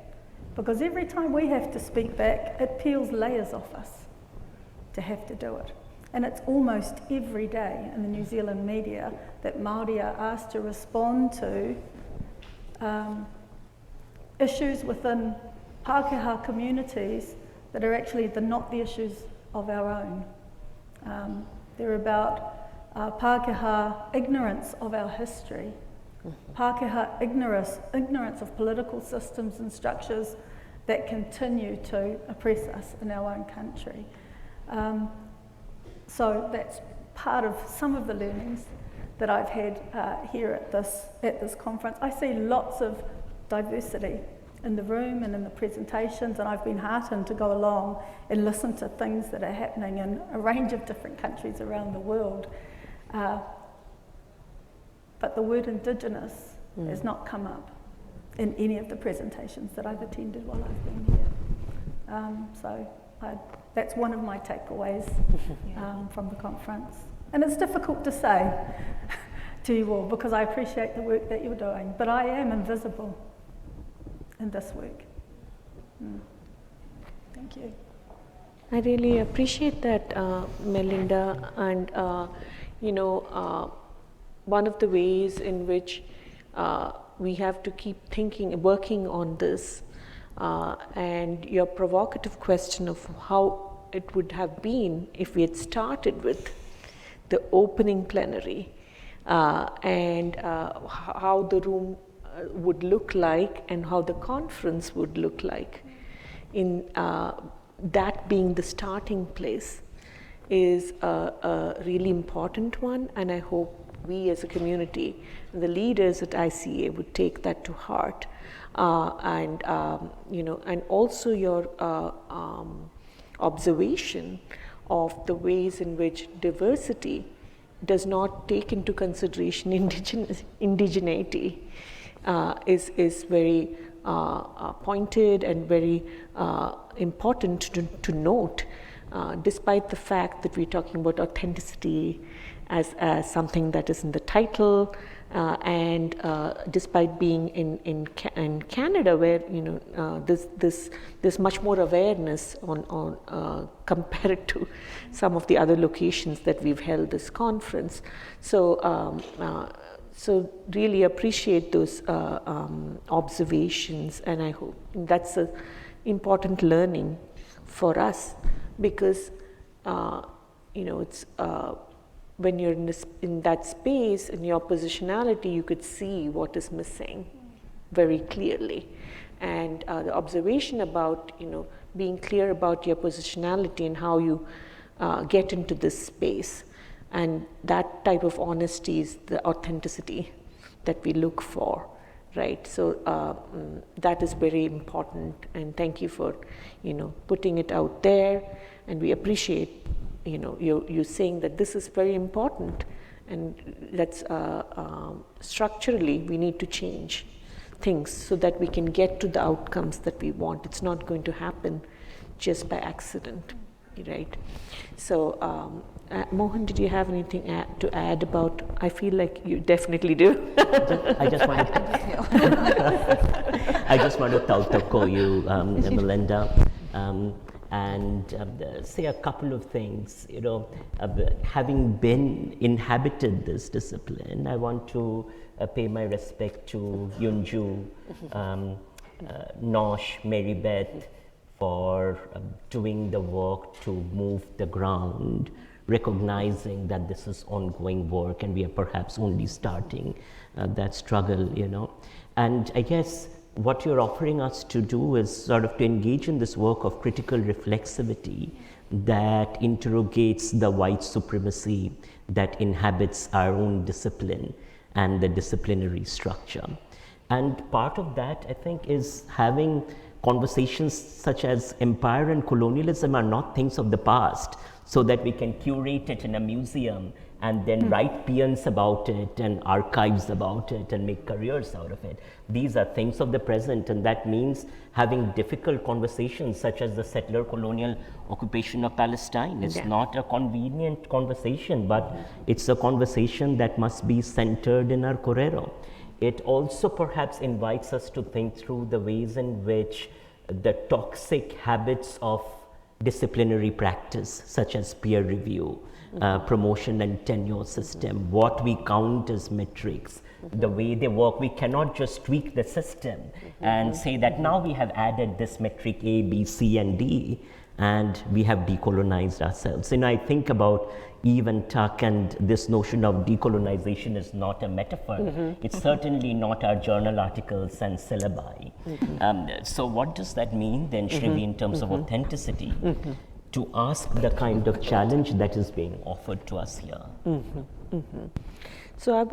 because every time we have to speak back, it peels layers off us to have to do it. And it's almost every day in the New Zealand media that Māori are asked to respond to issues within Pākehā communities that are actually not the issues of our own. They're about Pākehā ignorance of our history, Pākehā ignorance of political systems and structures that continue to oppress us in our own country. So that's part of some of the learnings that I've had here at this conference. I see lots of diversity in the room and in the presentations, and I've been heartened to go along and listen to things that are happening in a range of different countries around the world. But the word Indigenous has not come up in any of the presentations that I've attended while I've been here. So that's one of my takeaways from the conference. And it's difficult to say to you all, because I appreciate the work that you're doing, but I am invisible in this work. Thank you. I really appreciate that, Melinda, and one of the ways in which we have to keep working on this, and your provocative question of how it would have been if we had started with the opening plenary, and how the room would look like and how the conference would look like, in that being the starting place, is a really important one, and I hope we as a community, the leaders at ICA, would take that to heart, and also your observation of the ways in which diversity does not take into consideration indigeneity is very pointed and very important to note, despite the fact that we're talking about authenticity as something that is in the title, and despite being in Canada, where there's much more awareness on compared to some of the other locations that we've held this conference. So so really appreciate those observations, and I hope that's an important learning for us, because it's when you're in that space, in your positionality, you could see what is missing very clearly. And the observation about, being clear about your positionality and how you get into this space. And that type of honesty is the authenticity that we look for, right? So that is very important. And thank you for, putting it out there. And we appreciate, you saying that this is very important. And that's structurally, we need to change things so that we can get to the outcomes that we want. It's not going to happen just by accident, right? So, Mohan, did you have anything to add about? I feel like you definitely do. I just want to tautako you, Melinda, and say a couple of things. Having inhabited this discipline, I want to pay my respect to Yunju, Nosh, Mary Beth, for doing the work to move the ground, recognizing that this is ongoing work and we are perhaps only starting that struggle, And I guess what you're offering us to do is sort of to engage in this work of critical reflexivity that interrogates the white supremacy that inhabits our own discipline and the disciplinary structure. And part of that, I think, is having conversations such as empire and colonialism are not things of the past, so that we can curate it in a museum and then write paeans about it and archives about it and make careers out of it. These are things of the present, and that means having difficult conversations such as the settler colonial occupation of Palestine. It's not a convenient conversation, but it's a conversation that must be centered in our Correro. It also perhaps invites us to think through the ways in which the toxic habits of disciplinary practice, such as peer review, promotion and tenure system, what we count as metrics, the way they work. We cannot just tweak the system and say that now we have added this metric A, B, C, and D, and we have decolonized ourselves. And I think about Eve and Tuck, and this notion of decolonization is not a metaphor. It's certainly not our journal articles and syllabi. So what does that mean then, Srivi, in terms of authenticity? To ask the kind of challenge that is being offered to us here. So I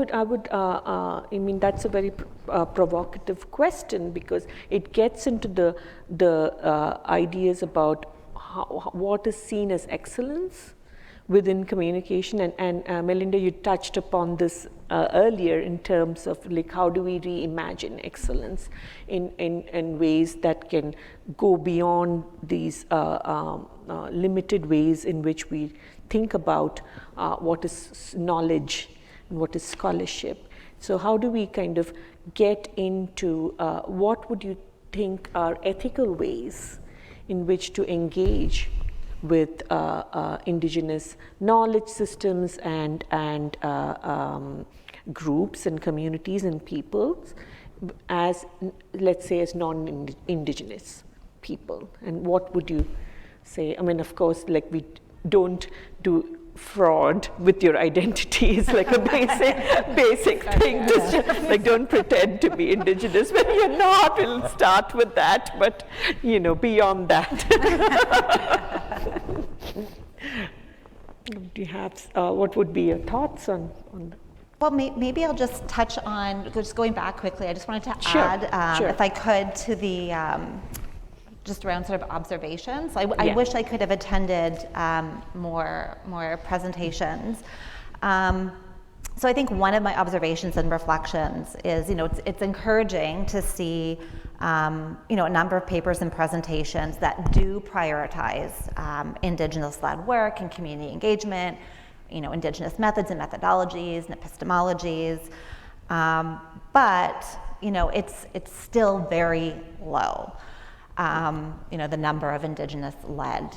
mean, that's a very provocative question, because it gets into the ideas about what is seen as excellence within communication, and Melinda, you touched upon this earlier in terms of like how do we reimagine excellence in ways that can go beyond these limited ways in which we think about what is knowledge and what is scholarship. So how do we kind of get into what would you think are ethical ways in which to engage with indigenous knowledge systems and groups and communities and peoples as, let's say, as non-indigenous people? And what would you say? I mean, of course, like we don't do fraud with your identity is like a basic thing. Just like don't pretend to be indigenous when you're not. We'll start with that, but beyond that. Do you have what would be your thoughts on Well, maybe I'll just touch on, just going back quickly, I just wanted to add, if I could, to the just around sort of observations. I wish I could have attended more presentations. So I think one of my observations and reflections is, it's encouraging to see, a number of papers and presentations that do prioritize Indigenous-led work and community engagement, Indigenous methods and methodologies and epistemologies, but it's still very low. The number of Indigenous-led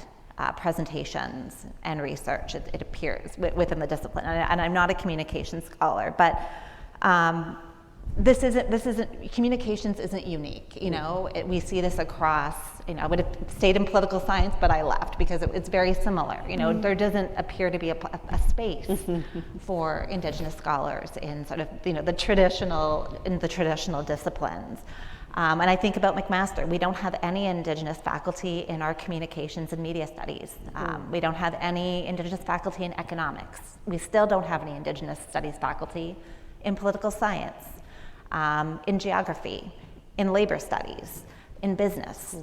presentations and research, it appears, within the discipline. And I'm not a communications scholar, but communications isn't unique, you know. We see this across, you know, I would have stayed in political science, but I left because it's very similar, you know. There doesn't appear to be a space for Indigenous scholars in sort of, you know, the traditional disciplines. And I think about McMaster, we don't have any Indigenous faculty in our communications and media studies. We don't have any Indigenous faculty in economics. We still don't have any Indigenous studies faculty in political science, in geography, in labor studies, in business.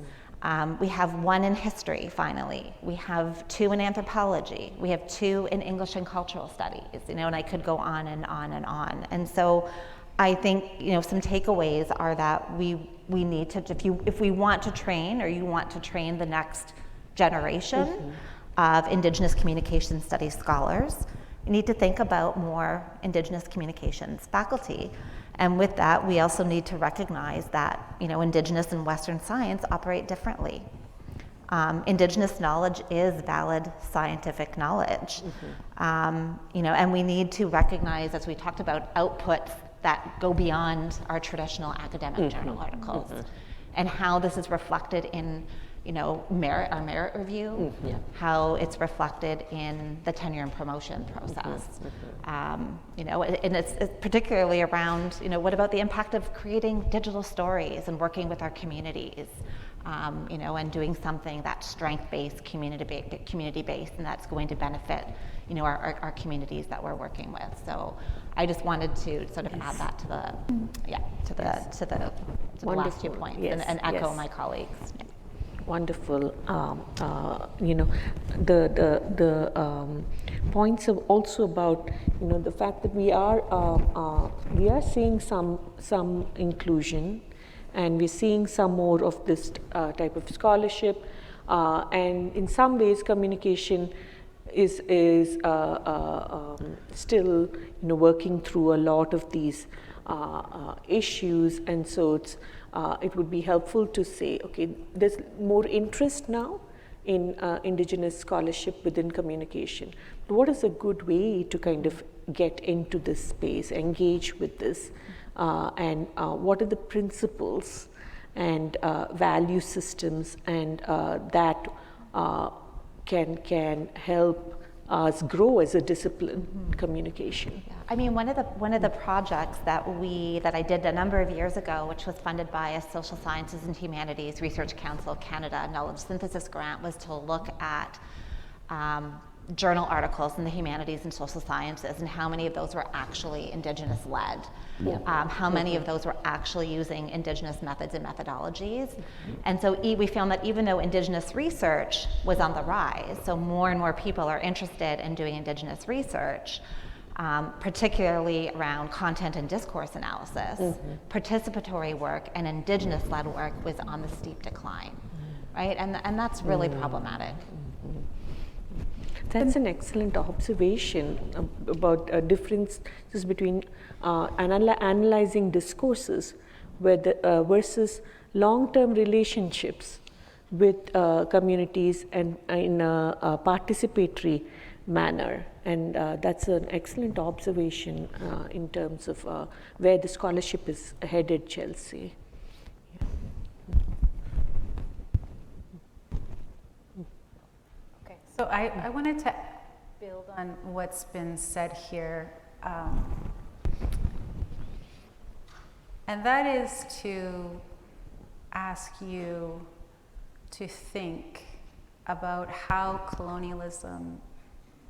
We have one in history, finally. We have two in anthropology. We have two in English and cultural studies, you know, and I could go on and on and on. And so I think, you know, some takeaways are that we need to, if we want to train, or you want to train the next generation of Indigenous communication studies scholars, you need to think about more Indigenous communications faculty. And with that, we also need to recognize that, you know, Indigenous and Western science operate differently. Indigenous knowledge is valid scientific knowledge. You know, and we need to recognize, as we talked about, outputs that go beyond our traditional academic journal articles, and how this is reflected in, you know, our merit review, how it's reflected in the tenure and promotion process. You know, and it's particularly around, you know, what about the impact of creating digital stories and working with our communities, you know, and doing something that's strength-based, community-based, and that's going to benefit, you know, our communities that we're working with. So I just wanted to sort of add that to the last few points, and echo my colleagues. Wonderful. You know, the points are also about, you know, the fact that we are seeing some inclusion, and we're seeing some more of this type of scholarship, and in some ways communication is still, you know, working through a lot of these issues, and so it would be helpful to say, okay, there's more interest now in Indigenous scholarship within communication. But what is a good way to kind of get into this space, engage with this, and what are the principles and value systems, and that can help us grow as a discipline, communication. Yeah. I mean, one of the projects that I did a number of years ago, which was funded by a Social Sciences and Humanities Research Council of Canada knowledge synthesis grant, was to look at journal articles in the humanities and social sciences, and how many of those were actually Indigenous led. How many of those were actually using Indigenous methods and methodologies. And so we found that even though Indigenous research was on the rise, so more and more people are interested in doing Indigenous research, particularly around content and discourse analysis, participatory work and Indigenous led work was on the steep decline, right? And that's really problematic. That's an excellent observation about differences between analyzing discourses versus long-term relationships with communities and in a participatory manner. And that's an excellent observation in terms of where the scholarship is headed, Chelsea. So I wanted to build on what's been said here, and that is to ask you to think about how colonialism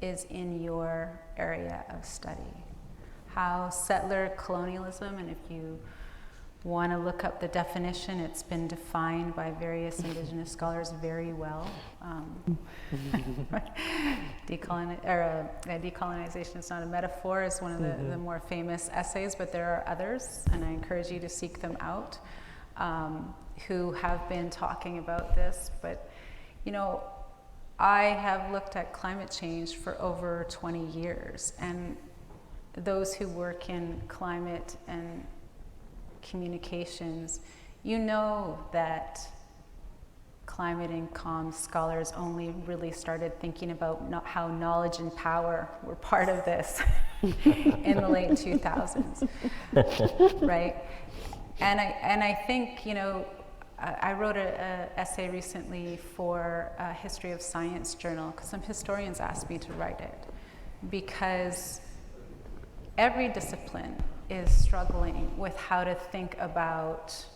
is in your area of study, how settler colonialism, and if you want to look up the definition, it's been defined by various Indigenous scholars very well. Decolonization is not a metaphor is one of the more famous essays, but there are others, and I encourage you to seek them out, who have been talking about this. But, you know, I have looked at climate change for over 20 years, and those who work in climate and communications, you know that climate and comms scholars only really started thinking about how knowledge and power were part of this in the late 2000s, right? And I think, you know, I wrote an essay recently for a History of Science journal, because some historians asked me to write it, because every discipline is struggling with how to think about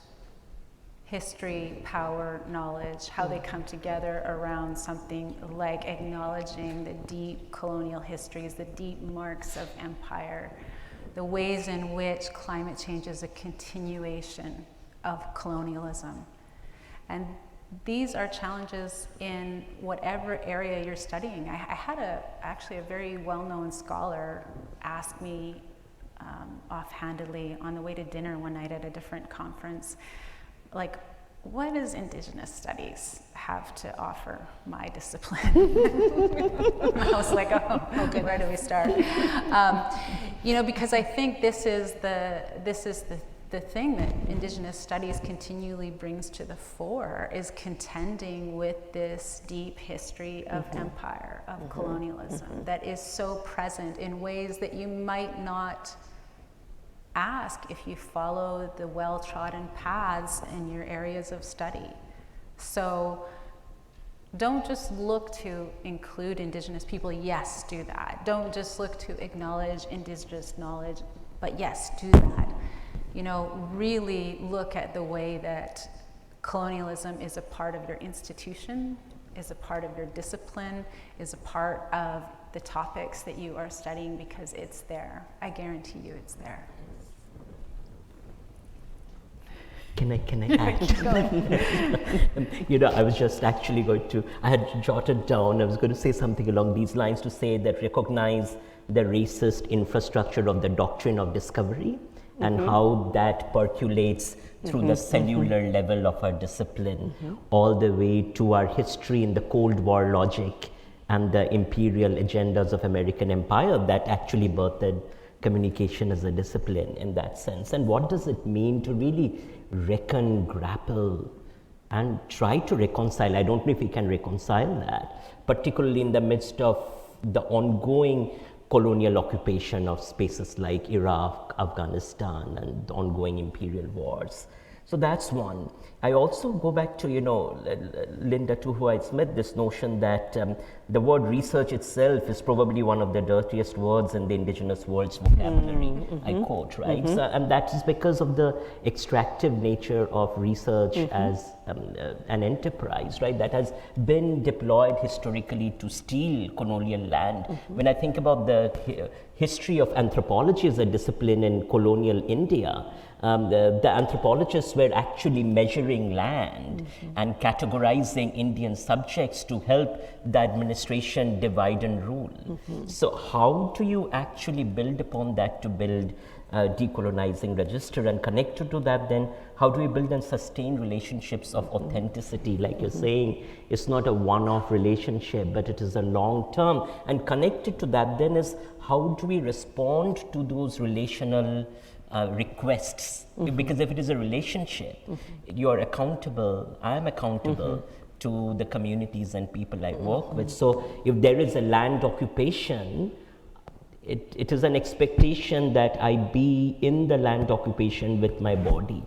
history, power, knowledge, how they come together around something like acknowledging the deep colonial histories, the deep marks of empire, the ways in which climate change is a continuation of colonialism. And these are challenges in whatever area you're studying. I had actually a very well-known scholar ask me offhandedly on the way to dinner one night at a different conference, like, what does Indigenous studies have to offer my discipline? I was like, oh good, where do we start? You know, because I think this is the thing that Indigenous studies continually brings to the fore, is contending with this deep history of empire, of colonialism, that is so present in ways that you might not ask if you follow the well-trodden paths in your areas of study. So don't just look to include Indigenous people. Yes, do that. Don't just look to acknowledge Indigenous knowledge, but yes, do that. You know, really look at the way that colonialism is a part of your institution, is a part of your discipline, is a part of the topics that you are studying, because it's there. I guarantee you it's there. Can I add? You know, I was just actually I had jotted down, I was going to say something along these lines, to say that recognize the racist infrastructure of the doctrine of discovery, and how that percolates through the cellular level of our discipline, all the way to our history in the Cold War logic and the imperial agendas of American empire that actually birthed communication as a discipline in that sense. And what does it mean to really reckon, grapple, and try to reconcile? I don't know if we can reconcile that, particularly in the midst of the ongoing colonial occupation of spaces like Iraq, Afghanistan, and the ongoing imperial wars. So that's one. I also go back to, you know, Linda, to who I met this notion that the word research itself is probably one of the dirtiest words in the Indigenous world's vocabulary, I quote, right? So, and that is because of the extractive nature of research as an enterprise, right, that has been deployed historically to steal colonial land. When I think about the history of anthropology as a discipline in colonial India, the anthropologists were actually measuring land and categorizing Indian subjects to help the administration divide and rule. So how do you actually build upon that to build decolonizing register, and connected to that, then how do we build and sustain relationships of authenticity? Like you're saying, it's not a one-off relationship, but it is a long term. And connected to that then is, how do we respond to those relational requests? Because if it is a relationship, you're accountable, I'm accountable to the communities and people I work with. So if there is a land occupation, it is an expectation that I be in the land occupation with my body.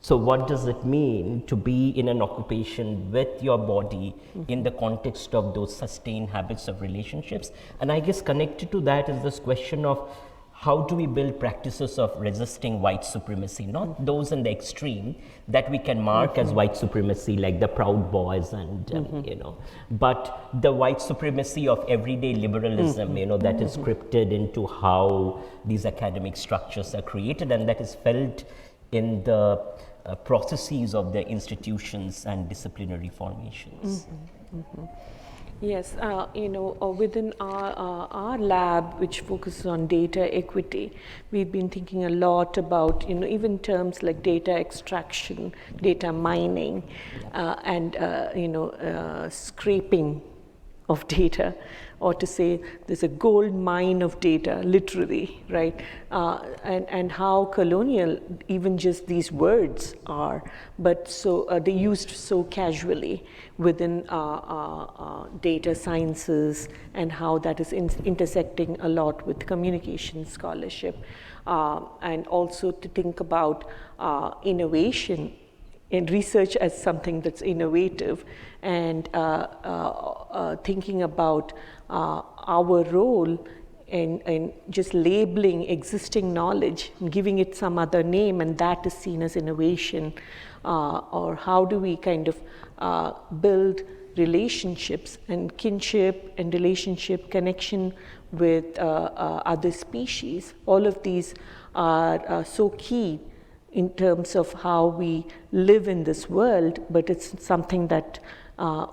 So what does it mean to be in an occupation with your body in the context of those sustained habits of relationships? And I guess connected to that is this question of, how do we build practices of resisting white supremacy, not those in the extreme that we can mark as white supremacy, like the Proud Boys and, you know, but the white supremacy of everyday liberalism, you know, that is scripted into how these academic structures are created, and that is felt in the processes of the institutions and disciplinary formations. Yes, you know, within our lab, which focuses on data equity, we've been thinking a lot about, you know, even terms like data extraction, data mining, and, you know, scraping of data or to say there's a gold mine of data, literally, right? And how colonial even just these words are, but so they're used so casually within data sciences, and how that is intersecting a lot with communication scholarship. And also to think about innovation in research as something that's innovative, and thinking about our role in just labeling existing knowledge and giving it some other name, and that is seen as innovation. Or how do we kind of build relationships and kinship and relationship connection with other species. All of these are so key in terms of how we live in this world, but it's something that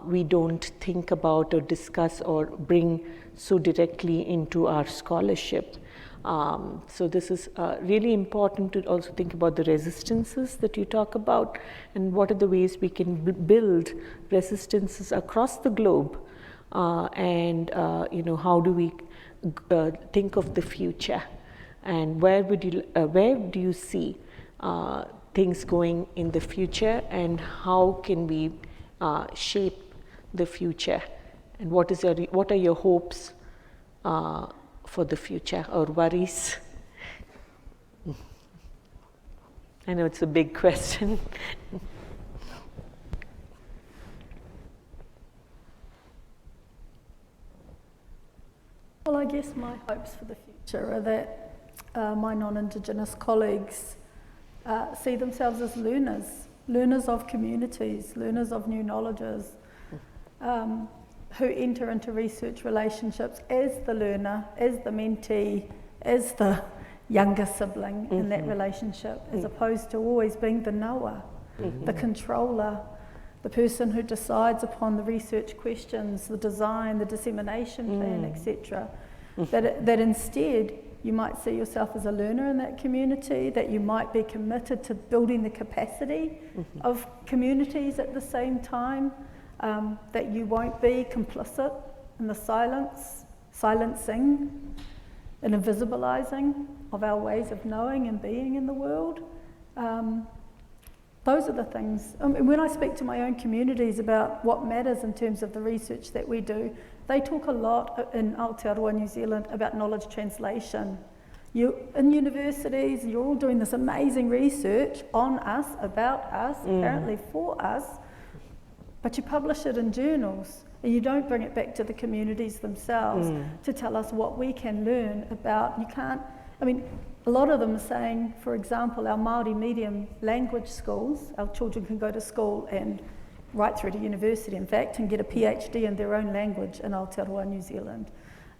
we don't think about or discuss or bring so directly into our scholarship. So this is really important to also think about the resistances that you talk about, and what are the ways we can build resistances across the globe, and how do we think of the future, and where do you see things going in the future, and how can we shape the future, and what are your hopes for the future, or worries? I know it's a big question. Well, I guess my hopes for the future are that my non-Indigenous colleagues see themselves as learners of communities, learners of new knowledges, who enter into research relationships as the learner, as the mentee, as the younger sibling in that relationship, as opposed to always being the knower, the controller, the person who decides upon the research questions, the design, the dissemination plan, etc. That instead you might see yourself as a learner in that community, that you might be committed to building the capacity of communities at the same time, that you won't be complicit in the silencing and invisibilizing of our ways of knowing and being in the world. Those are the things. When I speak to my own communities about what matters in terms of the research that we do, they talk a lot in Aotearoa, New Zealand, about knowledge translation. In universities, you're all doing this amazing research on us, about us, apparently for us, but you publish it in journals and you don't bring it back to the communities themselves to tell us what we can learn about. You can't, a lot of them are saying, for example, our Māori medium language schools, our children can go to school and right through to university, in fact, and get a PhD in their own language in Aotearoa, New Zealand.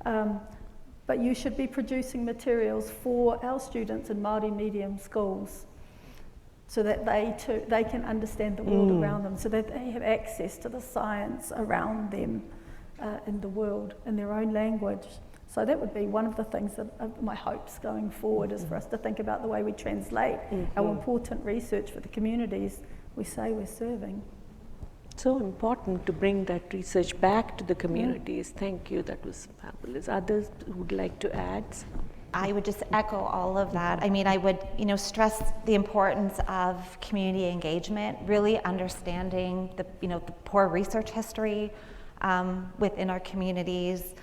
But you should be producing materials for our students in Māori medium schools, so that they can understand the world around them, so that they have access to the science around them in the world in their own language. So that would be one of the things that my hopes going forward is for us to think about the way we translate our important research for the communities we say we're serving. So important to bring that research back to the communities. Thank you, that was fabulous. Others who would like to add? I would just echo all of that. I would, stress the importance of community engagement, really understanding the poor research history within our communities,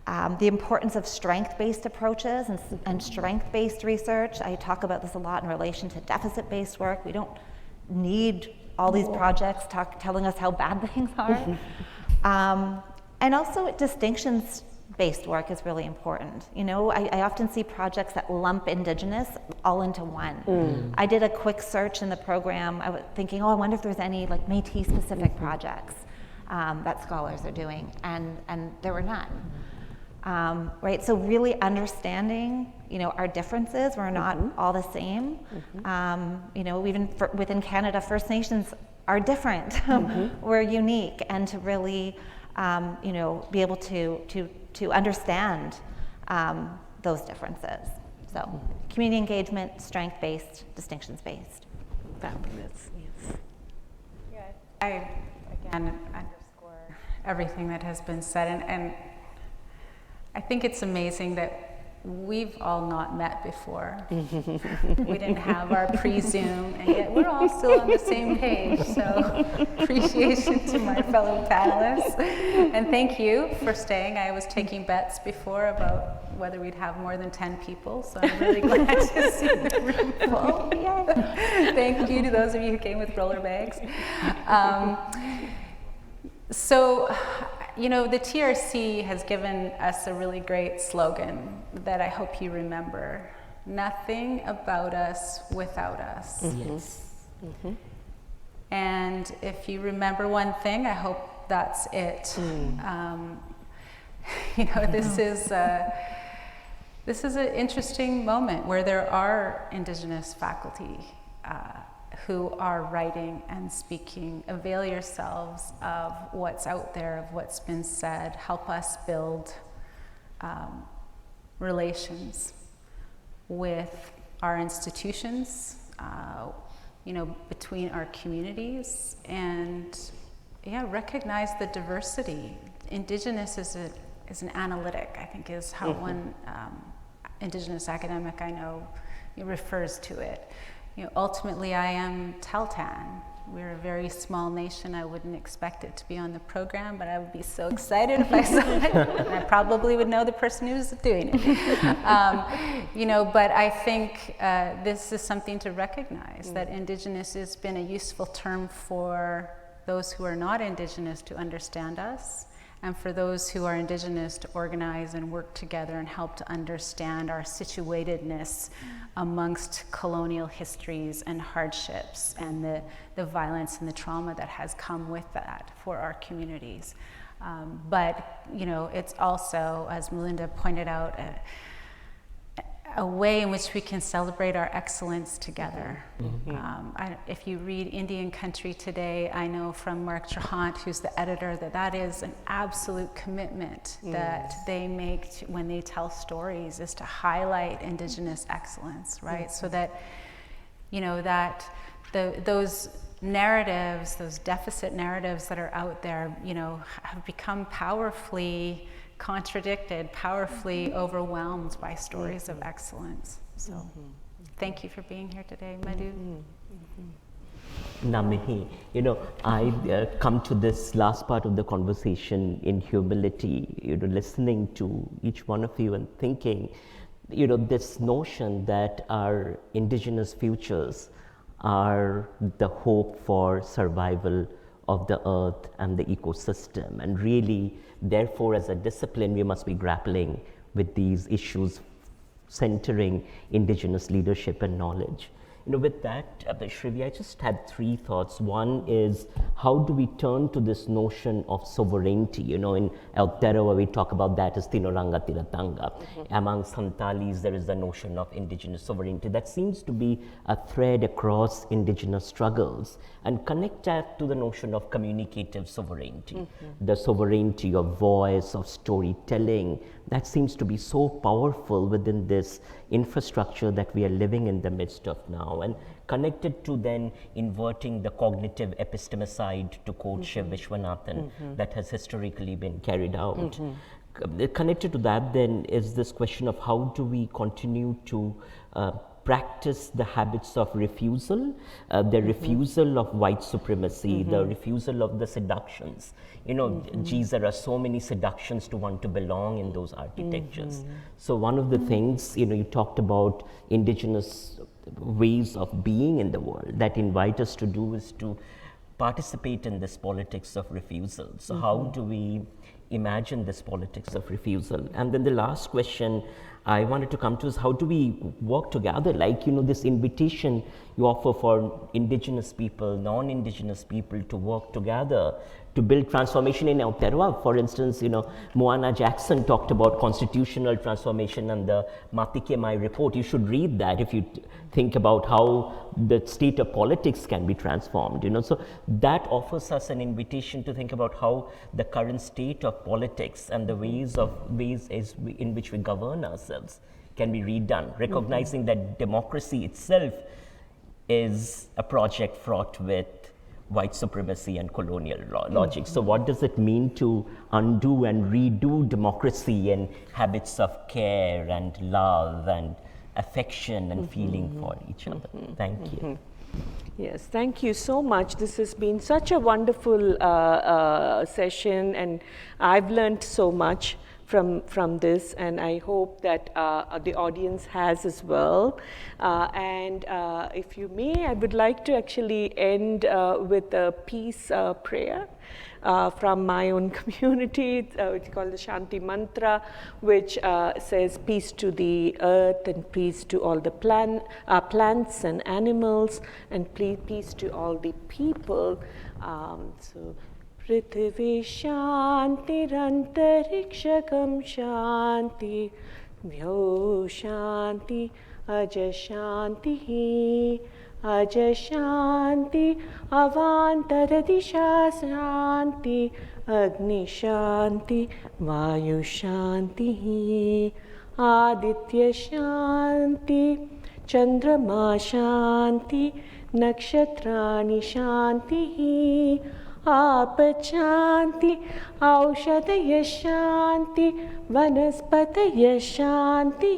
the importance of strength-based approaches and strength-based research. I talk about this a lot in relation to deficit-based work. We don't need all these projects telling us how bad things are. And also distinctions-based work is really important. I often see projects that lump Indigenous all into one. I did a quick search in the program. I was thinking, I wonder if there's any Métis-specific projects that scholars are doing, and there were none. Right, so really understanding, our differences. We're not all the same. Even within Canada, First Nations are different. We're unique, and to really, be able to understand those differences. So, community engagement, strength-based, distinctions-based. Fabulous, yes. Yeah, I again underscore everything that has been said, and I think it's amazing that we've all not met before. We didn't have our pre-Zoom, and yet we're all still on the same page. So appreciation to my fellow panelists. And thank you for staying. I was taking bets before about whether we'd have more than 10 people, so I'm really glad to see the room full. Thank you to those of you who came with roller bags. So, you know, the TRC has given us a really great slogan that I hope you remember. Nothing about us without us. Yes. And if you remember one thing, I hope that's it. You know, this is an interesting moment where there are Indigenous faculty who are writing and speaking. Avail yourselves of what's out there, of what's been said. Help us build relations with our institutions, you know, between our communities, and recognize the diversity. Indigenous is an analytic, I think, is how one Indigenous academic I know refers to it. You know, ultimately, I am Teltan. We're a very small nation. I wouldn't expect it to be on the program, but I would be so excited if I saw it. And I probably would know the person who's doing it. You know, but I think this is something to recognize, that Indigenous has been a useful term for those who are not Indigenous to understand us, and for those who are Indigenous to organize and work together and help to understand our situatedness amongst colonial histories and hardships and the violence and the trauma that has come with that for our communities. But, you know, it's also, as Melinda pointed out, a way in which we can celebrate our excellence together. If you read Indian Country Today, I know from Mark Trahant, who's the editor, that is an absolute commitment that they make when they tell stories, is to highlight Indigenous excellence, right? So that, you know, that those narratives, those deficit narratives that are out there, you know, have become powerfully contradicted, powerfully overwhelmed by stories of excellence. So thank you for being here today, Madhu. Namahe. You know, I come to this last part of the conversation in humility, you know, listening to each one of you and thinking, you know, this notion that our Indigenous futures are the hope for survival of the earth and the ecosystem, and really, therefore, as a discipline, we must be grappling with these issues centering Indigenous leadership and knowledge. You know, with that, Srivi, I just had three thoughts. One is, how do we turn to this notion of sovereignty? You know, in Aotearoa, we talk about that as Tinoranga Tiratanga. Among Santalis, there is the notion of Indigenous sovereignty that seems to be a thread across Indigenous struggles, and connect that to the notion of communicative sovereignty, the sovereignty of voice, of storytelling, that seems to be so powerful within this infrastructure that we are living in the midst of now, and connected to then inverting the cognitive epistemicide, to quote Shiv Vishwanathan, that has historically been carried out. Connected to that then is this question of how do we continue to practice the habits of refusal, the refusal of white supremacy, the refusal of the seductions. You know, geez, there are so many seductions to want to belong in those architectures. So one of the things, you know, you talked about Indigenous ways of being in the world that invite us to do is to participate in this politics of refusal. So how do we imagine this politics of refusal? And then the last question I wanted to come to is, how do we work together? Like, you know, this invitation you offer for Indigenous people, non-Indigenous people to work together to build transformation in Aotearoa. For instance, you know, Moana Jackson talked about constitutional transformation and the Matike Mai report. You should read that if you think about how the state of politics can be transformed, you know. So that offers us an invitation to think about how the current state of politics and the ways in which we govern ourselves can be redone, recognizing that democracy itself is a project fraught with white supremacy and colonial logic. So what does it mean to undo and redo democracy and habits of care and love and affection and feeling for each other? Thank you. Yes, thank you so much. This has been such a wonderful session, and I've learned so much from this, and I hope that the audience has as well. And if you may, I would like to actually end with a peace prayer from my own community. It's called the Shanti Mantra, which says peace to the earth and peace to all the plants and animals, and peace to all the people. So, Prithvi Shanti Rantarikshakam Shanti Vyo Shanti Aja Shanti Aja Shanti Avantaradisha Shanti Agni Shanti Vayu Shanti Aditya Shanti Chandrama Shanti Nakshatrani Shanti Apachanti Aushadaya Shanti Vanaspataya Shanti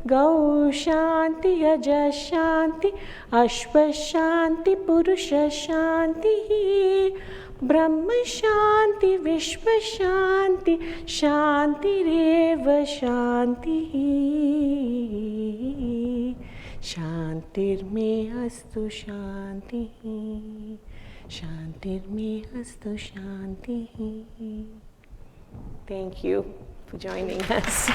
Gau Shanti Aja Shanti Ashva Shanti Purusha Shanti Brahma Shanti Vishwa Shanti Shanti Reva Shanti Shantir me astu Shanti Shantir me astu Shanti. Thank you for joining us.